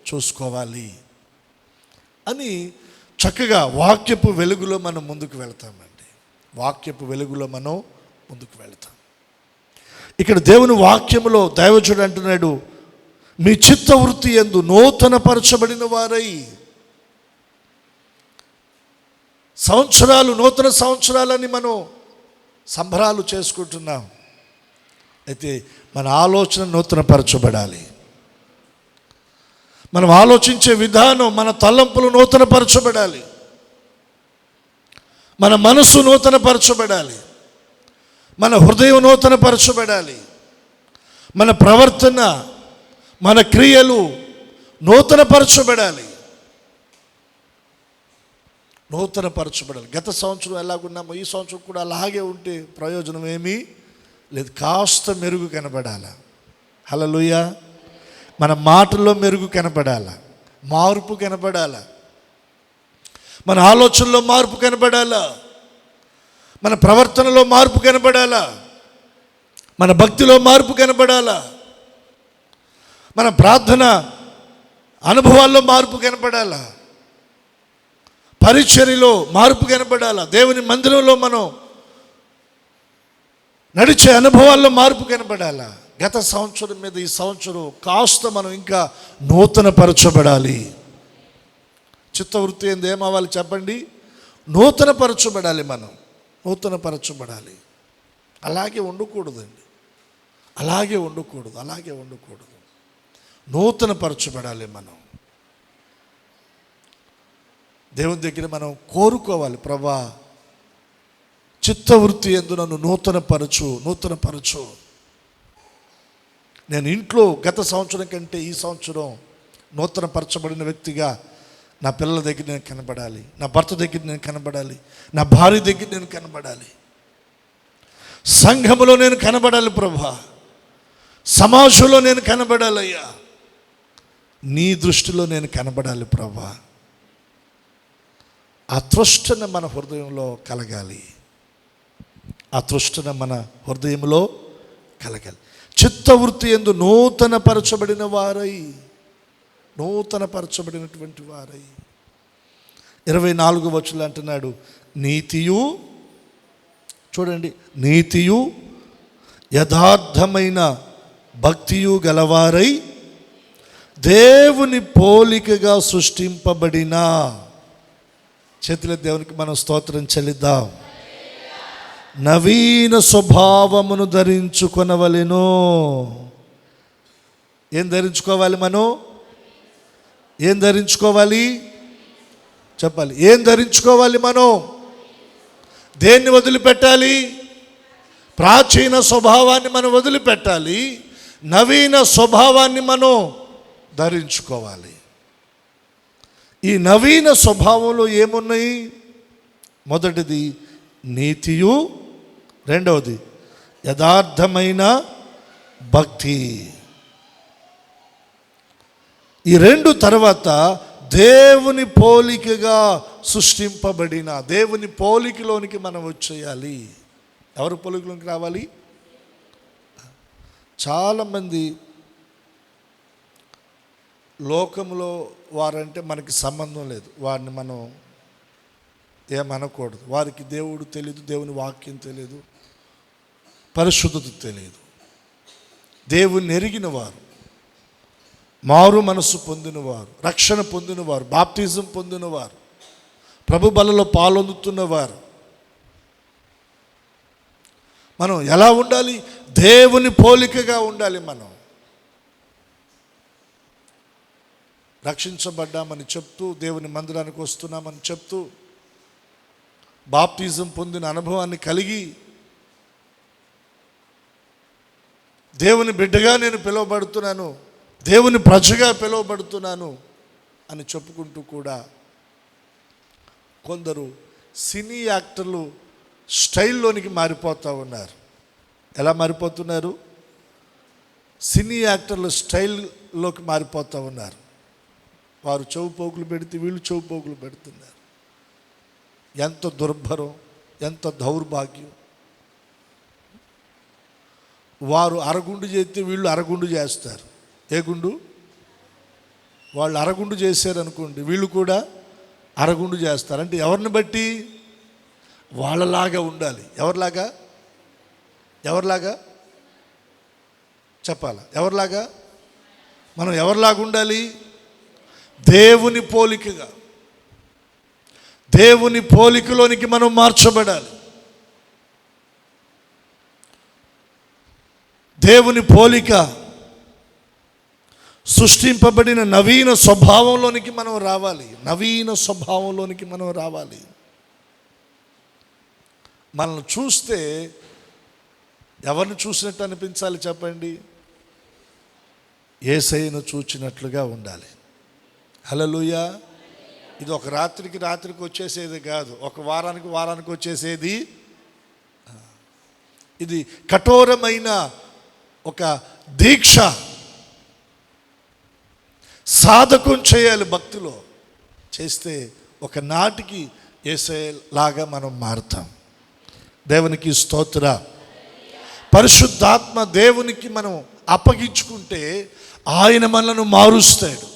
చూసుకోవాలి అని చక్కగా వాక్యపు వెలుగులో మనం ముందుకు వెళ్తామండి. వాక్యపు వెలుగులో మనం ముందుకు వెళ్తాం. ఇక్కడ దేవుని వాక్యములో దైవజుడు అంటున్నాడు, మీ చిత్తవృత్తి యందు నూతన పరచబడిన వారై. నూతన సంవత్సరాలని మనం సంబరాలు చేసుకుంటున్నాం. అయితే మన ఆలోచన నూతనపరచబడాలి. మనం ఆలోచించే విధానం, మన తలంపులు నూతనపరచబడాలి, మన మనసు నూతనపరచబడాలి, మన హృదయం నూతనపరచబడాలి, మన ప్రవర్తన, మన క్రియలు నూతనపరచబడాలి. నూతనపరచబడాలి. గత సంవత్సరం ఎలాగున్నామో ఈ సంవత్సరం కూడా అలాగే ఉంటే ప్రయోజనం ఏమీ లేదు. కాస్త మెరుగు కనబడాలి. హల్లెలూయా. మన మాటల్లో మెరుగు కనబడాలి, మార్పు కనబడాలి, మన ఆలోచనలో మార్పు కనబడాలా, మన ప్రవర్తనలో మార్పు కనబడాలా, మన భక్తిలో మార్పు కనబడాలా, మన ప్రార్థన అనుభవాల్లో మార్పు కనబడాలా, పరిచర్యలో మార్పు కనబడాలా, దేవుని మందిరంలో మనం నడిచే అనుభవాల్లో మార్పు కనబడాలా. గత సంవత్సరం మీద ఈ సంవత్సరం కాస్త మనం ఇంకా నూతనపరచబడాలి. చిత్తవృత్తి ఏంది ఏమవ్వాలి చెప్పండి? నూతనపరచబడాలి. మనం నూతనపరచబడాలి. అలాగే ఉండకూడదండి, అలాగే ఉండకూడదు. నూతనపరచబడాలి. మనం దేవుని దగ్గర మనం కోరుకోవాలి, ప్రభా చిత్తవృత్తి యందు నన్ను నూతనపరచు. నేను ఇంట్లో గత సంవత్సరం కంటే ఈ సంవత్సరం నూతనపరచబడిన వ్యక్తిగా నా పిల్లల దగ్గర నేను కనబడాలి, నా భర్త దగ్గర నేను కనబడాలి, నా భార్య దగ్గర నేను కనబడాలి, సంఘములో నేను కనబడాలి ప్రభా, సమాజంలో నేను కనబడాలయ్యా, నీ దృష్టిలో నేను కనబడాలి ప్రభా. ఆ తృష్ణ మన హృదయంలో కలగాలి, ఆ తృష్ణ మన హృదయంలో కలగాలి. చిత్తవృత్తి యందు నూతనపరచబడినటువంటి వారై 24వ వచనం అంటున్నాడు, నీతియు, చూడండి, నీతియు యథార్థమైన భక్తియు గలవారై దేవుని పోలికగా సృష్టింపబడిన, చేతుల దేవునికి మనం స్తోత్రం చెల్లిద్దాం, నవీన స్వభావమును ధరించుకొనవలెను. ఏం ధరించుకోవాలి? మనం ఏం ధరించుకోవాలి చెప్పాలి? ఏం ధరించుకోవాలి? మనం దేన్ని వదిలిపెట్టాలి? ప్రాచీన స్వభావాన్ని మనం వదిలిపెట్టాలి, నవీన స్వభావాన్ని మనం ధరించుకోవాలి. ఈ నవీన స్వభావంలో ఏమున్నాయి? మొదటిది నీతియు, రెండవది యథార్థమైన భక్తి. ఈ రెండు తర్వాత దేవుని పోలికగా సృష్టింపబడిన, దేవుని పోలికలోనికి మనం వచ్చేయాలి. ఎవరి పోలికలోనికి రావాలి? చాలామంది లోకంలో వారంటే మనకి సంబంధం లేదు, వారిని మనం ఏమనకూడదు. వారికి దేవుడు తెలియదు, దేవుని వాక్యం తెలియదు, పరిశుద్ధత తెలియదు. దేవుని ఎరిగిన వారు, మారు మనసు పొందినవారు, రక్షణ పొందినవారు, బాప్తిజం పొందినవారు, ప్రభు బలలో పాలొందుతున్నవారు, మనం ఎలా ఉండాలి? దేవుని పోలికగా ఉండాలి. మనం రక్షించబడ్డామని చెప్తూ, దేవుని మందిరానికి వస్తున్నామని చెప్తూ, బాప్తిజం పొందిన అనుభవాన్ని కలిగి, దేవుని బిడ్డగా నేను పిలువబడుతున్నాను, దేవుని ప్రజగా పిలువబడుతున్నాను అని చెప్పుకుంటూ కూడా కొందరు సినీ యాక్టర్లు స్టైల్లోనికి మారిపోతూ ఉన్నారు. ఎలా మారిపోతున్నారు? సినీ యాక్టర్లు స్టైల్లోకి మారిపోతూ ఉన్నారు. వారు చెవు పోగులు పెడితే వీళ్ళు చెవు పోగులు పెడుతున్నారు. ఎంత దుర్భరం, ఎంత దౌర్భాగ్యం. వారు అరగుండు చేస్తే వీళ్ళు అరగుండు చేస్తారు. ఏ గుండు? వాళ్ళు అరగుండు చేశారనుకోండి, వీళ్ళు కూడా అరగుండు చేస్తారు. అంటే ఎవరిని బట్టి? వాళ్ళలాగా ఉండాలి. ఎవరిలాగా చెప్పాలా? ఎవరిలాగా? మనం ఎవరిలాగా ఉండాలి? దేవుని పోలికగా, దేవుని పోలికలోనికి మనం మార్చబడాలి. దేవుని పోలిక సృష్టింపబడిన నవీన స్వభావంలోనికి మనం రావాలి. నవీన స్వభావంలోనికి మనం రావాలి. మనల్ని చూస్తే ఎవరిని చూసినట్టు అనిపించాలి చెప్పండి? యేసయ్యను చూచినట్లుగా ఉండాలి. హల్లెలూయా. ఇది ఒక రాత్రికి వచ్చేసేది కాదు, ఒక వారానికి వచ్చేసేది. ఇది కఠోరమైన ఒక దీక్ష, సాధకం చేయాలి. భక్తిలో చేస్తే ఒక నాటికి యేసయ్య లాగా మనం మారుతాం. దేవునికి స్తోత్ర. పరిశుద్ధాత్మ దేవునికి మనం అప్పగించుకుంటే ఆయన మనలను మారుస్తాడు.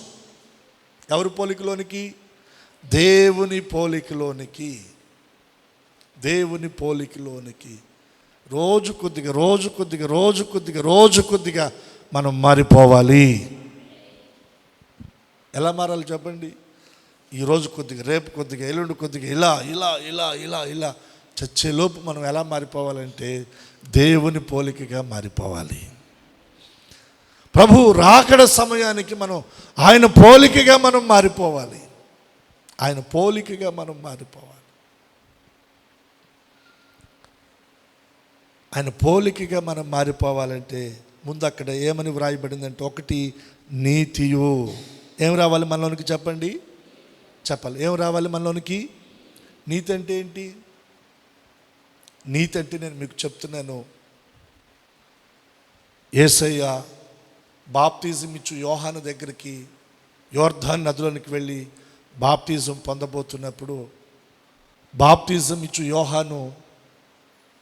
ఎవరి పోలికలోనికి? దేవుని పోలికలోనికి. దేవుని పోలికలోనికి రోజు కొద్దిగా మనం మారిపోవాలి. ఎలా మారాలి చెప్పండి? ఈరోజు కొద్దిగా, రేపు కొద్దిగా, ఎల్లుండి కొద్దిగా, ఇలా చచ్చేలోపు మనం ఎలా మారిపోవాలంటే దేవుని పోలికగా మారిపోవాలి. ప్రభు రాకడ సమయానికి మనం ఆయన పోలికగా మనం మారిపోవాలి. ఆయన పోలికగా మనం మారిపోవాలి. ఆయన పోలికగా మనం మారిపోవాలంటే ముందు అక్కడ ఏమని వ్రాయబడిందంటే, ఒకటి నీతియు. ఏం రావాలి మనలోనికి చెప్పండి? చెప్పాలి. ఏం రావాలి మనలోనికి? నీతి అంటే ఏంటి? నీతి అంటే నేను మీకు చెప్తున్నాను. యేసయ్య బాప్తిజం ఇచ్చు యోహాను దగ్గరికి యోర్దాను నదిలోనికి వెళ్ళి బాప్తిజం పొందబోతున్నప్పుడు, బాప్తిజం ఇచ్చు యోహాను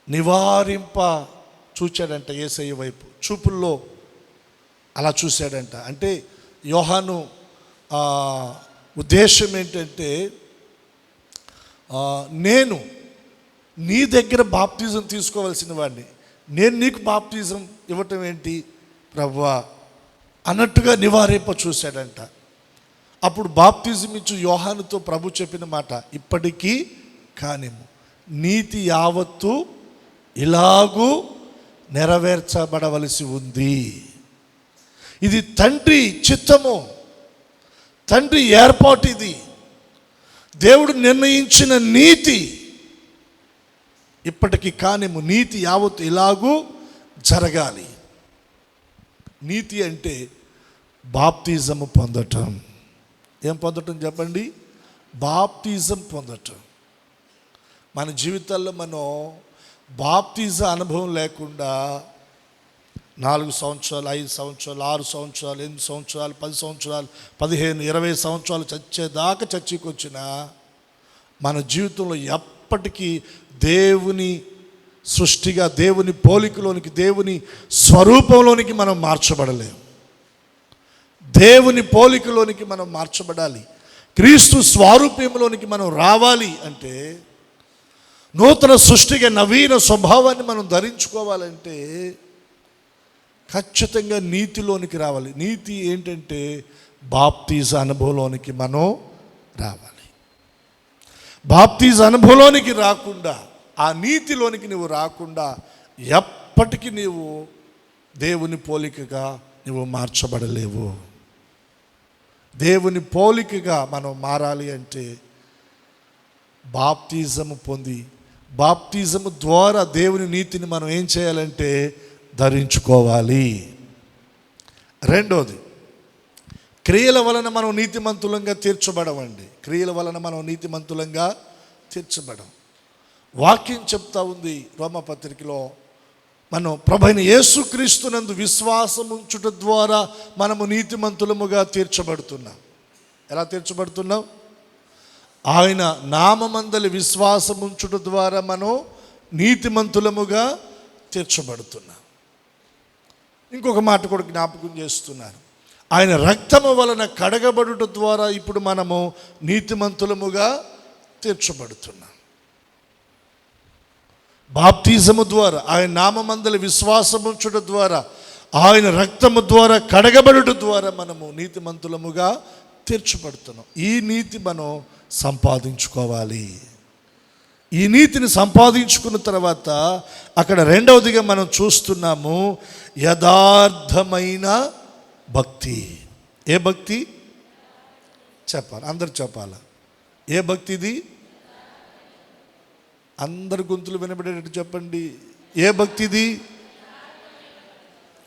నివారింప చూచాడంట యేసయ్య వైపు, చూపుల్లో అలా చూశాడంట. అంటే యోహాను ఉద్దేశం ఏంటంటే, నేను నీ దగ్గర బాప్తిజం తీసుకోవాల్సిన వాడిని, నేను నీకు బాప్తిజం ఇవ్వటం ఏంటి ప్రభువా అన్నట్టుగా నివారింప చూశాడంట. అప్పుడు బాప్తిజం ఇచ్చు యోహానుతో ప్రభు చెప్పిన మాట, ఇప్పటికీ కానిము నీతి యావత్తు ఇలాగూ నెరవేర్చబడవలసి ఉంది. ఇది తండ్రి చిత్తము, తండ్రి ఏర్పాటు. ఇది దేవుడు నిర్ణయించిన నీతి. ఇప్పటికి కానిము నీతి యావత్తు ఇలాగూ జరగాలి. నీతి అంటే బాప్తిజము పొందటం. ఏం పొందటం చెప్పండి? బాప్తిజం పొందటం. మన జీవితాల్లో మనం బాప్తిజ అనుభవం లేకుండా 4 సంవత్సరాలు, 5 సంవత్సరాలు, 6 సంవత్సరాలు, 8 సంవత్సరాలు, 10 సంవత్సరాలు, 15, 20 సంవత్సరాలు చచ్చేదాకా చచ్చికొచ్చినా మన జీవితంలో ఎప్పటికీ దేవుని సృష్టిగా, దేవుని పోలికలోనికి, దేవుని స్వరూపంలోనికి మనం మార్చబడలేము. దేవుని పోలికలోనికి మనం మార్చబడాలి. క్రీస్తు స్వరూపంలోనికి మనం రావాలి అంటే, నూతన సృష్టిగా నవీన స్వభావాన్ని మనం ధరించుకోవాలంటే ఖచ్చితంగా నీతిలోనికి రావాలి. నీతి ఏంటంటే బాప్తిజ అనుభవంలోనికి మనం రావాలి. బాప్తిజ అనుభవంలోనికి రాకుండా, ఆ నీతిలోనికి నువ్వు రాకుండా ఎప్పటికీ నీవు దేవుని పోలికగా నువ్వు మార్చబడలేవు. దేవుని పోలికగా మనం మారాలి అంటే బాప్తిజము పొంది, బాప్తిజము ద్వారా దేవుని నీతిని మనం ఏం చేయాలంటే ధరించుకోవాలి. రెండోది, క్రియల వలన మనం నీతిమంతులంగా తీర్చబడమండి. క్రియల వలన మనం నీతిమంతులంగా తీర్చబడం. వాక్యం చెప్తా ఉంది రోమపత్రికలో, మనం ప్రభువైన యేసుక్రీస్తునందు విశ్వాసం ఉంచుట ద్వారా మనము నీతిమంతులముగా తీర్చబడుతున్నాం. ఎలా తీర్చబడుతున్నాం? ఆయన నామమందలి విశ్వాసం ఉంచుట ద్వారా మనం నీతిమంతులముగా తీర్చబడుతున్నాం. ఇంకొక మాట కూడా జ్ఞాపకం చేస్తున్నాను. ఆయన రక్తము వలన కడగబడుట ద్వారా ఇప్పుడు మనము నీతిమంతులముగా తీర్చబడుతున్నాం. బాప్తిజము ద్వారా, ఆయన నామమందలి విశ్వాసం ఉంచుట ద్వారా, ఆయన రక్తము ద్వారా కడగబడుట ద్వారా మనము నీతిమంతులముగా తీర్చబడుతున్నాం. ఈ నీతి మనం సంపాదించుకోవాలి. ఈ నీతిని సంపాదించుకున్న తర్వాత అక్కడ రెండవదిగా మనం చూస్తున్నాము యథార్థమైన భక్తి. ఏ భక్తి చెప్పాలి, అందరు చెప్పాలి. ఏ భక్తి ఇది? అందరు గొంతులు వినబడేటట్టు చెప్పండి. ఏ భక్తి ఇది?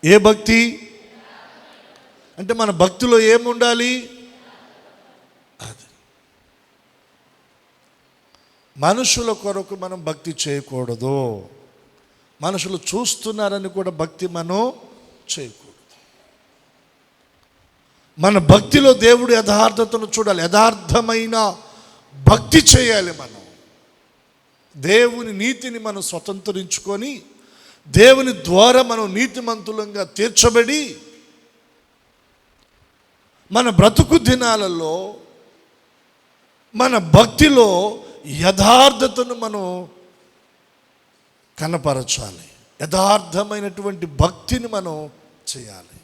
ఏ భక్తి అంటే మన భక్తిలో ఏముండాలి? అది మనుషుల కొరకు మనం భక్తి చేయకూడదు. మనుషులు చూస్తున్నారని కూడా భక్తి మనం చేయకూడదు. మన భక్తిలో దేవుడు యథార్థతను చూడాలి. యథార్థమైన భక్తి చేయాలి. మనం దేవుని నీతిని మనం స్వతంత్రించుకొని దేవుని ద్వారా మనం నీతిమంతులంగా తీర్చబడి మన బ్రతుకు దినాలలో మన భక్తిలో యథార్థతను మనం కనపరచాలి. యథార్థమైనటువంటి భక్తిని మనం చేయాలి.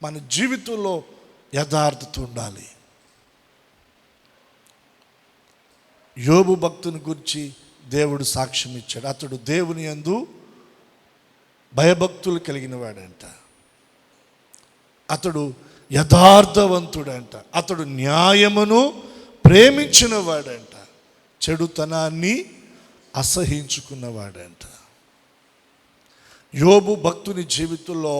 మన జీవితంలో యథార్థత ఉండాలి. యోబు భక్తుని గురించి దేవుడు సాక్ష్యం ఇచ్చాడు. అతడు దేవుని యందు భయభక్తులు కలిగిన వాడంట. అతడు యథార్థవంతుడంట. అతడు న్యాయమును ప్రేమించిన వాడంట. చెడుతనాన్ని అసహించుకున్నవాడంట. యోబు భక్తుని జీవితంలో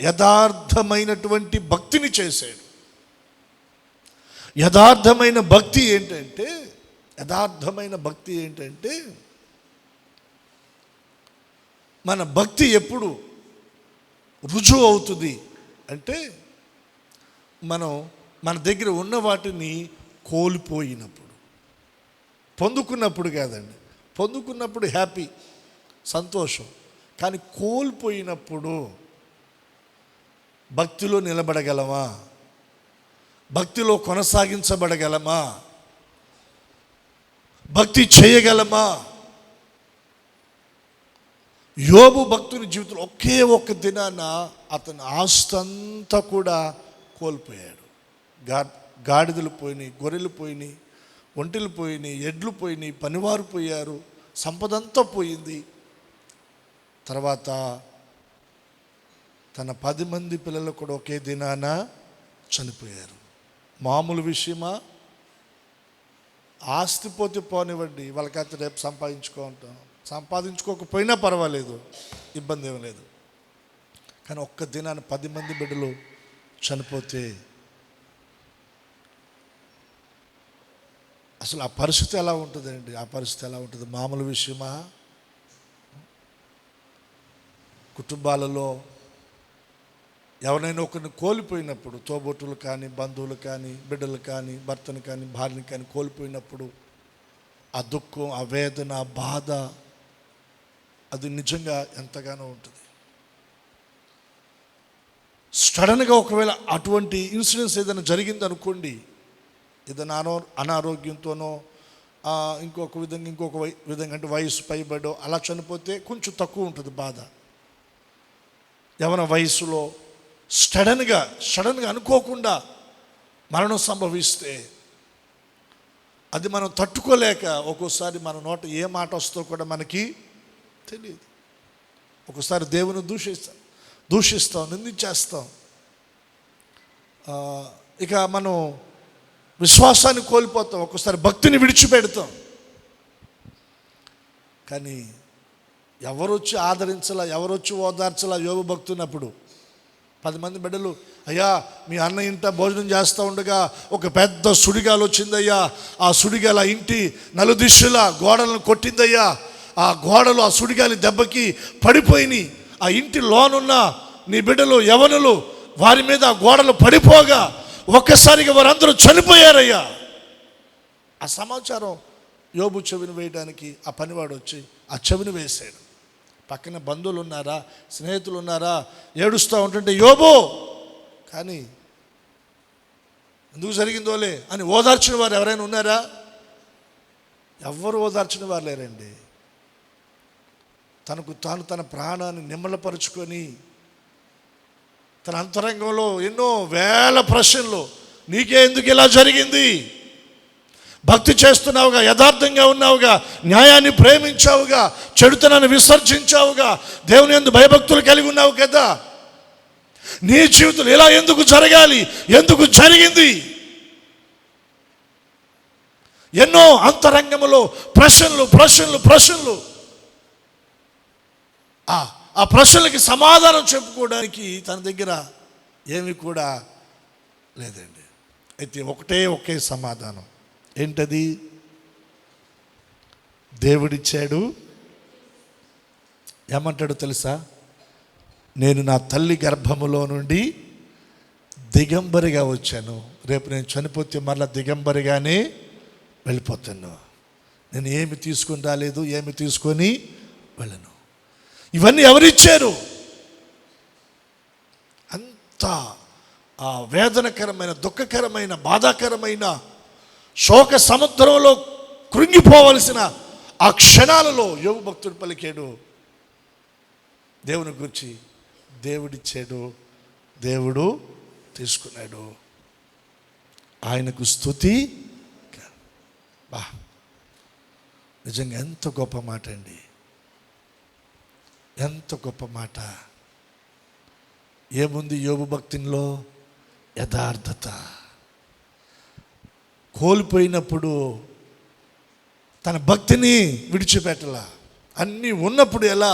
యథార్థమైనటువంటి భక్తిని చేశాడు. యథార్థమైన భక్తి ఏంటంటే మన భక్తి ఎప్పుడు రుజువు అవుతుంది అంటే మనం మన దగ్గర ఉన్న వాటిని కోల్పోయినప్పుడు. పొందుకున్నప్పుడు కాదండి. పొందుకున్నప్పుడు హ్యాపీ, సంతోషం. కానీ కోల్పోయినప్పుడు భక్తిలో నిలబడగలమా? భక్తిలో కొనసాగించబడగలమా? భక్తి చేయగలమా? యోబు భక్తుని జీవితంలో ఒకే ఒక్క దినాన అతని ఆస్తంతా కూడా కోల్పోయాడు. గాడిదలు పోయినాయి, గొర్రెలు పోయినాయి, ఒంటెలు పోయినాయి, ఎడ్లు పోయినాయి, పనివారు పోయారు, సంపదంతా పోయింది. తర్వాత తన 10 మంది పిల్లలు కూడా ఒకే దినాన చనిపోయారు. మామూలు విషయమా? ఆస్తి పోతే పోనివ్వండి, వాళ్ళకైతే రేపు సంపాదించుకోకపోయినా పర్వాలేదు, ఇబ్బంది ఏం లేదు. కానీ ఒక్క దినాన 10 మంది బిడ్డలు చనిపోతే అసలు ఆ పరిస్థితి ఎలా ఉంటుందండి? ఆ పరిస్థితి ఎలా ఉంటుంది? మామూలు విషయమా? కుటుంబాలలో ఎవరైనా ఒకరిని కోల్పోయినప్పుడు, తోబుట్టులు కానీ, బంధువులు కానీ, బిడ్డలు కానీ, భర్తను కానీ, భార్యని కానీ కోల్పోయినప్పుడు ఆ దుఃఖం, ఆ వేదన, ఆ బాధ అది నిజంగా ఎంతగానో ఉంటుంది. సడన్గా ఒకవేళ అటువంటి ఇన్సిడెంట్స్ ఏదైనా జరిగింది అనుకోండి, ఏదైనా అనారోగ్యంతోనో ఇంకొక విధంగా అంటే వయసు పైబడో అలా చనిపోతే కొంచెం తక్కువ ఉంటుంది బాధ. యవన వయసులో సడన్గా అనుకోకుండా మరణం సంభవిస్తే అది మనం తట్టుకోలేక ఒక్కోసారి మన నోట ఏ మాట వస్తుందో కూడా మనకి తెలియదు. ఒక్కోసారి దేవుని దూషిస్తాం, నిందించేస్తాం. ఇక మనం విశ్వాసాన్ని కోల్పోతాం, ఒక్కోసారి భక్తిని విడిచిపెడతాం. కానీ ఎవరొచ్చి ఆదరించలా, ఎవరొచ్చి ఓదార్చలా యోబు భక్తున్నప్పుడు 10 మంది బిడ్డలు, అయ్యా మీ అన్న ఇంట భోజనం చేస్తూ ఉండగా ఒక పెద్ద సుడిగాలు వచ్చిందయ్యా, ఆ సుడిగాలి ఆ ఇంటి నలుదిశలా గోడలను కొట్టిందయ్యా, ఆ గోడలు ఆ సుడిగాలి దెబ్బకి పడిపోయినాయి, ఆ ఇంటి లోనున్న నీ బిడ్డలు యవనులు వారి మీద ఆ గోడలు పడిపోగా ఒక్కసారిగా వారందరూ చనిపోయారయ్యా. ఆ సమాచారం యోబు చెవిని వేయడానికి ఆ పనివాడు వచ్చి ఆ చెవిని వేశాడు. పక్కన బంధువులు ఉన్నారా, స్నేహితులు ఉన్నారా, ఏడుస్తూ ఉంటుంటే యోబు కానీ ఎందుకు జరిగిందోలే అని ఓదార్చిన వారు ఎవరైనా ఉన్నారా? ఎవ్వరు ఓదార్చిన వారు లేరండి. తన ప్రాణాన్ని నిమ్మలపరుచుకొని తన అంతరంగంలో ఎన్నో వేల ప్రశ్నలు, నీకే ఎందుకు ఇలా జరిగింది? భక్తి చేస్తున్నావుగా, యథార్థంగా ఉన్నావుగా, న్యాయాన్ని ప్రేమించావుగా, చెడుతనాన్ని విసర్జించావుగా, దేవుని యందు భయభక్తులు కలిగి ఉన్నావు కదా, నీ జీవితంలో ఇలా ఎందుకు జరగాలి, ఎందుకు జరిగింది? ఎన్నో అంతరంగంలో ప్రశ్నలు ప్రశ్నలు ప్రశ్నలు. ఆ ప్రశ్నలకి సమాధానం చెప్పుకోవడానికి తన దగ్గర ఏమి కూడా లేదండి. అయితే ఒకే సమాధానం. ఏంటది? దేవుడిచ్చాడు. ఏమంటాడు తెలుసా? నేను నా తల్లి గర్భములో నుండి దిగంబరిగా వచ్చాను. రేపు నేను చనిపోతే మరలా దిగంబరిగానే వెళ్ళిపోతాను. నేను ఏమి తీసుకొని రాలేదు, ఏమి తీసుకొని వెళ్ళను. ఇవన్నీ ఎవరిచ్చారు? అంత వేదనకరమైన, దుఃఖకరమైన, బాధాకరమైన శోక సముద్రంలో కృంగిపోవలసిన ఆ క్షణాలలో యోబు భక్తుడు పలికాడు దేవుని గురించి. దేవుడిచ్చాడు, దేవుడు తీసుకున్నాడు. ఆయనకు స్తుతి. నిజంగా ఎంత గొప్ప మాట అండి, ఎంత గొప్ప మాట. ఏముంది యోబు భక్తిలో? యథార్థత. కోల్పోయినప్పుడు తన భక్తిని విడిచిపెట్టలా. అన్నీ ఉన్నప్పుడు ఎలా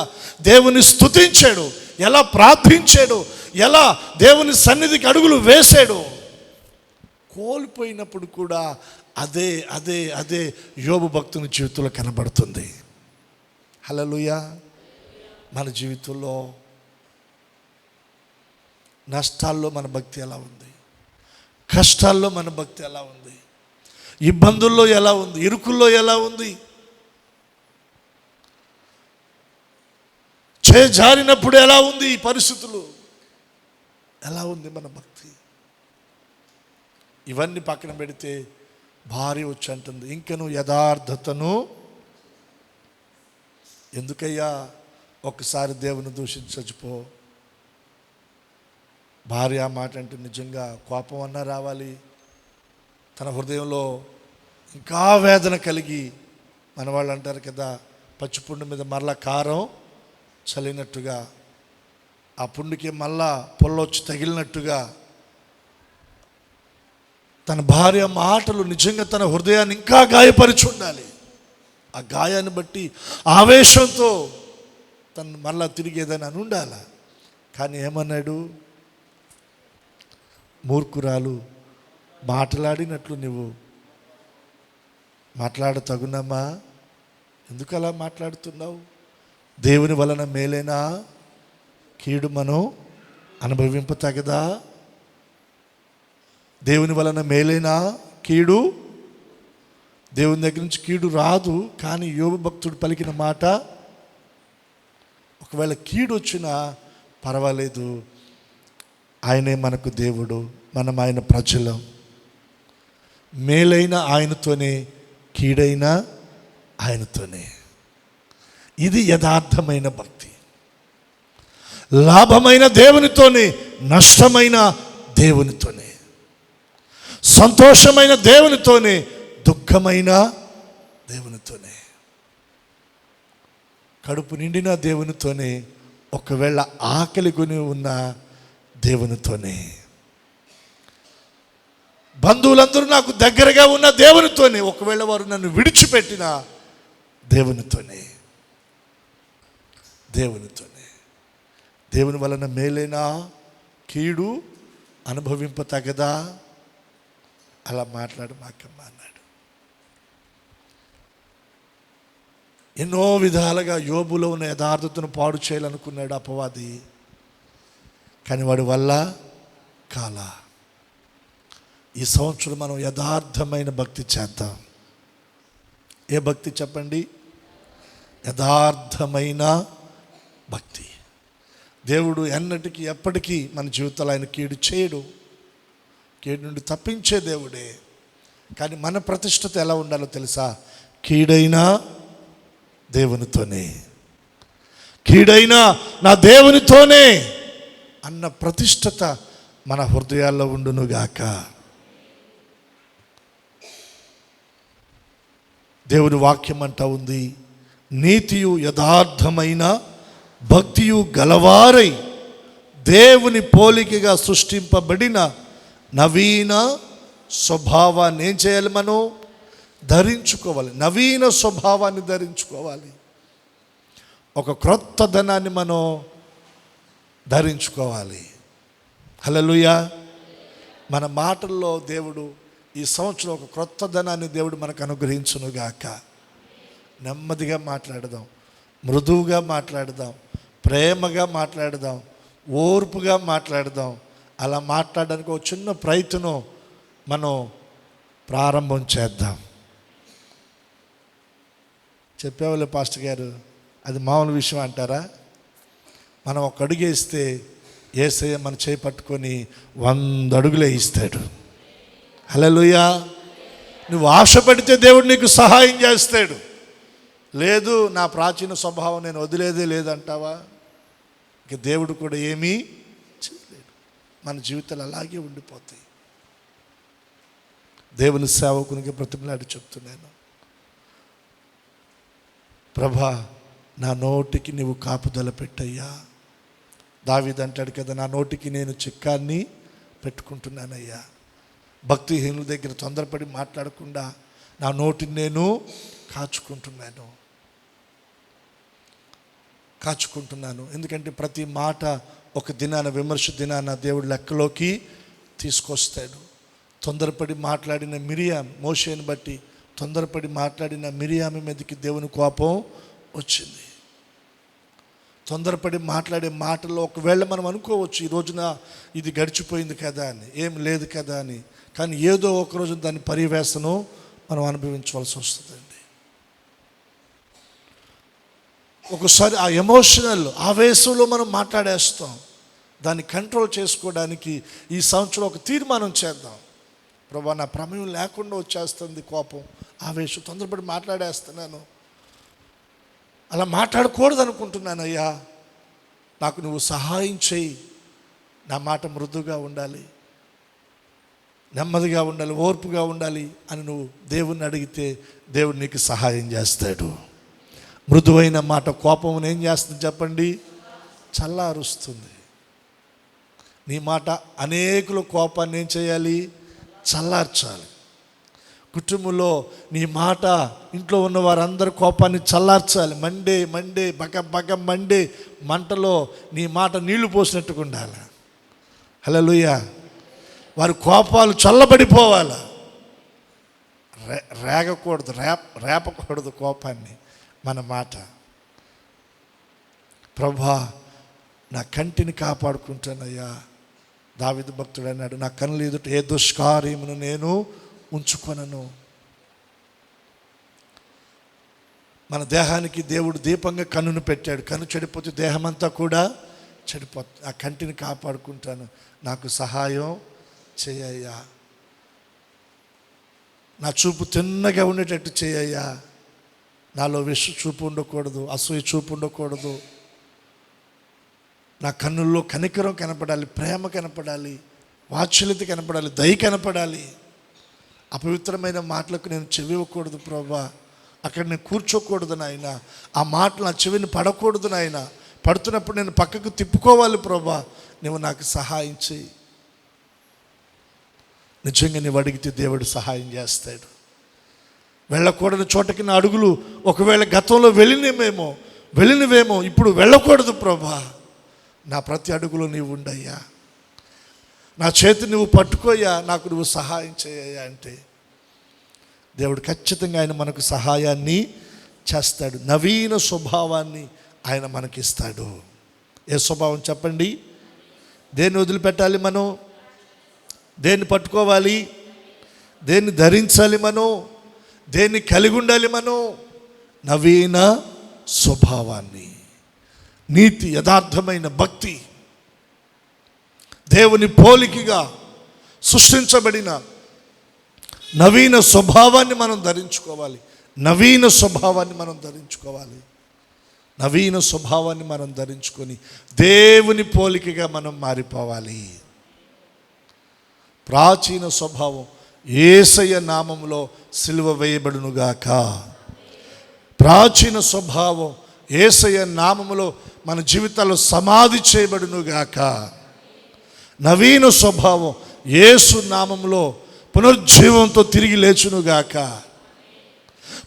దేవుని స్తుతించాడు, ఎలా ప్రార్థించాడు, ఎలా దేవుని సన్నిధికి అడుగులు వేశాడు. కోల్పోయినప్పుడు కూడా అదే అదే అదే యోబు భక్తుని జీవితంలో కనబడుతుంది. హల్లెలూయా. మన జీవితంలో నష్టాల్లో మన భక్తి ఎలా ఉంది, కష్టాల్లో మన భక్తి ఎలా ఉంది, ఇబ్బందుల్లో ఎలా ఉంది, ఇరుకుల్లో ఎలా ఉంది, చేజారినప్పుడు ఎలా ఉంది, ఈ పరిస్థితులు ఎలా ఉంది మన భక్తి? ఇవన్నీ పక్కన పెడితే భార్య వచ్చి అంటుంది, ఇంక నువ్వు యథార్థతను ఎందుకయ్యా ఒక్కసారి దేవుని దూషించి చచ్చిపో. భార్య మాట అంటే నిజంగా కోపం అన్నా రావాలి. తన హృదయంలో ఇంకా వేదన కలిగి, మన వాళ్ళు అంటారు కదా, పచ్చిపుండు మీద మరలా కారం చల్లినట్టుగా, ఆ పుండుకి మళ్ళా పొల్లొచ్చి తగిలినట్టుగా తన భార్య మాటలు నిజంగా తన హృదయాన్ని ఇంకా గాయపరిచి ఉండాలి. ఆ గాయాన్ని బట్టి ఆవేశంతో తను మళ్ళా తిరిగి ఏదైనా అని ఉండాలి. కానీ ఏమన్నాడు? మూర్ఖురాలు, మాట్లాడినట్లు నువ్వు మాట్లాడతగునమ్మా? ఎందుకు అలా మాట్లాడుతున్నావు? దేవుని వలన మేలేనా, కీడు మనం అనుభవింపతగదా? దేవుని వలన మేలేనా, కీడు? దేవుని దగ్గర నుంచి కీడు రాదు. కానీ యోబు భక్తుడు పలికిన మాట, ఒకవేళ కీడు వచ్చినా పర్వాలేదు, ఆయనే మనకు దేవుడు, మనం ఆయన ప్రజలం. మేలైన ఆయనతోనే, కీడైన ఆయనతోనే. ఇది యథార్థమైన భక్తి. లాభమైన దేవునితోనే, నష్టమైన దేవునితోనే, సంతోషమైన దేవునితోనే, దుఃఖమైన దేవునితోనే, కడుపు నిండిన దేవునితోనే, ఒకవేళ ఆకలి కొని ఉన్న దేవునితోనే, బంధువులందరూ నాకు దగ్గరగా ఉన్న దేవునితోనే, ఒకవేళ వారు నన్ను విడిచిపెట్టిన దేవునితోనే. దేవునితోనే. దేవుని వలన మేలేనా, కీడు అనుభవింపతగదా? అలా మాట్లాడు మాకమ్మా అన్నాడు. ఎన్నో విధాలుగా యోబులో ఉన్న యథార్థతను పాడు చేయాలనుకున్నాడు అపవాది. కానీ వాడి వల్ల కాల. ఈ సంవత్సరం మనం యథార్థమైన భక్తి చేద్దాం. ఏ భక్తి చెప్పండి? యథార్థమైన భక్తి. దేవుడు ఎన్నటికీ ఎప్పటికీ మన జీవితంలో ఆయన కీడు చేయడు. కీడు నుండి తప్పించే దేవుడే. కానీ మన ప్రతిష్టత ఎలా ఉండాలో తెలుసా? కీడైనా దేవునితోనే, కీడైనా నా దేవునితోనే అన్న ప్రతిష్టత మన హృదయాల్లో ఉండునుగాక. దేవుని వాక్యం అంటా ఉంది, నీతియు యథార్థమైన భక్తియు గలవారై దేవుని పోలికగా సృష్టింపబడిన నవీన స్వభావాన్ని ఏం చేయాలి? మనం ధరించుకోవాలి. నవీన స్వభావాన్ని ధరించుకోవాలి. ఒక క్రొత్త ధనాన్ని మనం ధరించుకోవాలి. హల్లెలూయా. మన మాటల్లో దేవుడు ఈ సంవత్సరం ఒక క్రొత్త ధనాన్ని దేవుడు మనకు అనుగ్రహించునుగాక. నెమ్మదిగా మాట్లాడదాం, మృదువుగా మాట్లాడదాం, ప్రేమగా మాట్లాడదాం, ఓర్పుగా మాట్లాడదాం. అలా మాట్లాడడానికి ఒక చిన్న ప్రయత్నం మనం ప్రారంభం చేద్దాం. చెప్పేవాళ్ళు పాస్టర్ గారు, అది మామూలు విషయం అంటారా? మనం ఒక అడుగు వేస్తే యేసయ్య మన చేయి పట్టుకొని 100 అడుగులే ఇస్తాడు. హల్లెలూయా. నువ్వు ఆశపడితే దేవుడు నీకు సహాయం చేస్తాడు. లేదు, నా ప్రాచీన స్వభావం నేను వదిలేదే లేదంటావా, ఇక దేవుడు కూడా ఏమీ చేయలేడు. మన జీవితాలు అలాగే ఉండిపోతాయి. దేవుని సేవకునికి బ్రతిమలాడి చెప్తున్నాను, ప్రభా నా నోటికి నీవు కాపుదల పెట్టయ్యా. దావీదు అంటాడు కదా, నా నోటికి నేను చిక్కాన్ని పెట్టుకుంటున్నానయ్యా. భక్తిహీనుల దగ్గర తొందరపడి మాట్లాడకుండా నా నోటిని నేను కాచుకుంటున్నాను. ఎందుకంటే ప్రతి మాట ఒక దినాన, విమర్శ దినాన దేవుడు లెక్కలోకి తీసుకొస్తాడు. తొందరపడి మాట్లాడిన మిరియాం, మోషేని బట్టి తొందరపడి మాట్లాడిన మిరియామి మీదకి దేవుని కోపం వచ్చింది. తొందరపడి మాట్లాడే మాటల్లో ఒకవేళ మనం అనుకోవచ్చు, ఈ రోజున ఇది గడిచిపోయింది కదా అని, ఏం లేదు కదా అని. కానీ ఏదో ఒకరోజు దాని పర్యవేశనం మనం అనుభవించవలసి వస్తుందండి. ఒకసారి ఆ ఎమోషనల్ ఆవేశంలో మనం మాట్లాడేస్తాం. దాన్ని కంట్రోల్ చేసుకోవడానికి ఈ సంవత్సరం ఒక తీర్మానం చేద్దాం. ప్రభా, నా ప్రమేయం లేకుండా వచ్చేస్తుంది కోపం, ఆవేశం, తొందరపడి మాట్లాడేస్తున్నాను, అలా మాట్లాడకూడదు అనుకుంటున్నాను అయ్యా. నాకు నువ్వు సహాయం చేయి. నా మాట మృదుగా ఉండాలి, నెమ్మదిగా ఉండాలి, ఓర్పుగా ఉండాలి అని నువ్వు దేవుణ్ణి అడిగితే దేవుడు నీకు సహాయం చేస్తాడు. మృదువైన మాట కోపం ఏం చేస్తుంది చెప్పండి? చల్లారుస్తుంది. నీ మాట అనేకుల కోపాన్ని ఏం చేయాలి? చల్లార్చాలి. కుటుంబంలో నీ మాట ఇంట్లో ఉన్న వారందరి కోపాన్ని చల్లార్చాలి. మండే బగ మండే మంటలో నీ మాట నీళ్లు పోసినట్టుగా ఉండాలి. హల్లెలూయా. వారి కోపాలు చల్లబడిపోవాలి. రేగకూడదు, రేపకూడదు కోపాన్ని. మన మాట, ప్రభా నా కంటిని కాపాడుకుంటానయ్యా. దావీదు భక్తుడు అన్నాడు, నా కన్నుల ఎదుట ఏ దుష్కార్యమును నేను ఉంచుకొనను. మన దేహానికి దేవుడు దీపంగా కన్నును పెట్టాడు. కన్ను చెడిపోతే దేహమంతా కూడా చెడిపోతుంది. ఆ కంటిని కాపాడుకుంటాను, నాకు సహాయం చేయయ్యా. నా చూపు తిన్నగా ఉండేటట్టు చేయయ్యా. నాలో విష చూపు ఉండకూడదు, అసూయ చూపు ఉండకూడదు. నా కన్నుల్లో కనికరం కనపడాలి, ప్రేమ కనపడాలి, వాత్సల్యత కనపడాలి, దయ కనపడాలి. అపవిత్రమైన మాటలకు నేను చెవి ఇవ్వకూడదు ప్రభా. అక్కడ నేను కూర్చోకూడదు నాయన. ఆ మాటలు నా చెవిని పడకూడదు నాయన. పడుతున్నప్పుడు నేను పక్కకు తిప్పుకోవాలి ప్రభా. నువ్వు నాకు సహాయం చేయి. నిజంగా నువ్వు అడిగితే దేవుడు సహాయం చేస్తాడు. వెళ్ళకూడని చోటకి నా అడుగులు ఒకవేళ గతంలో వెళ్ళినవేమో ఇప్పుడు వెళ్ళకూడదు ప్రభా. నా ప్రతి అడుగులో నీవు ఉండయ్యా. నా చేతి నువ్వు పట్టుకోయ్యా, నాకు నువ్వు సహాయం చేయయ్యా అంటే దేవుడు ఖచ్చితంగా ఆయన మనకు సహాయాన్ని చేస్తాడు. నవీన స్వభావాన్ని ఆయన మనకిస్తాడు. ఏ స్వభావం చెప్పండి? దేన్ని వదిలిపెట్టాలి మనం? దేన్ని పట్టుకోవాలి? దేన్ని ధరించాలి మనం? దేన్ని కలిగి ఉండాలి మనం? నవీన స్వభావాన్ని. నీతి, యథార్థమైన భక్తి, దేవుని పోలికగా సృష్టించబడిన నవీన స్వభావాన్ని మనం ధరించుకోవాలి. నవీన స్వభావాన్ని మనం ధరించుకొని దేవుని పోలికగా మనం మారిపోవాలి. ప్రాచీన స్వభావం యేసయ్య నామములో సిలువ వేయబడునుగాక. ప్రాచీన స్వభావం యేసయ్య నామములో మన జీవితాల్లో సమాధి చేయబడునుగాక. నవీన స్వభావం యేసు నామములో పునరుజ్జీవంతో తిరిగి లేచునుగాక.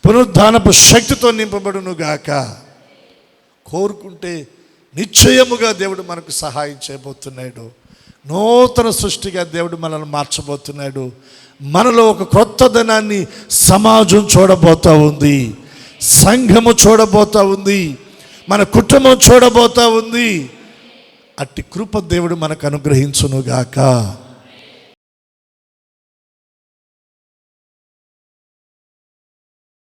పునరుద్ధానపు శక్తితో నింపబడునుగాక. కోరుకుంటే నిశ్చయముగా దేవుడు మనకు సహాయం చేయబోతున్నాడు. నూతన సృష్టిగా దేవుడు మనల్ని మార్చబోతున్నాడు. మనలో ఒక క్రొత్తదనాన్ని సమాజం చూడబోతా ఉంది, సంఘము చూడబోతా ఉంది, మన కుటుంబం చూడబోతా ఉంది. అట్టి కృప దేవుడు మనకు అనుగ్రహించునుగాక.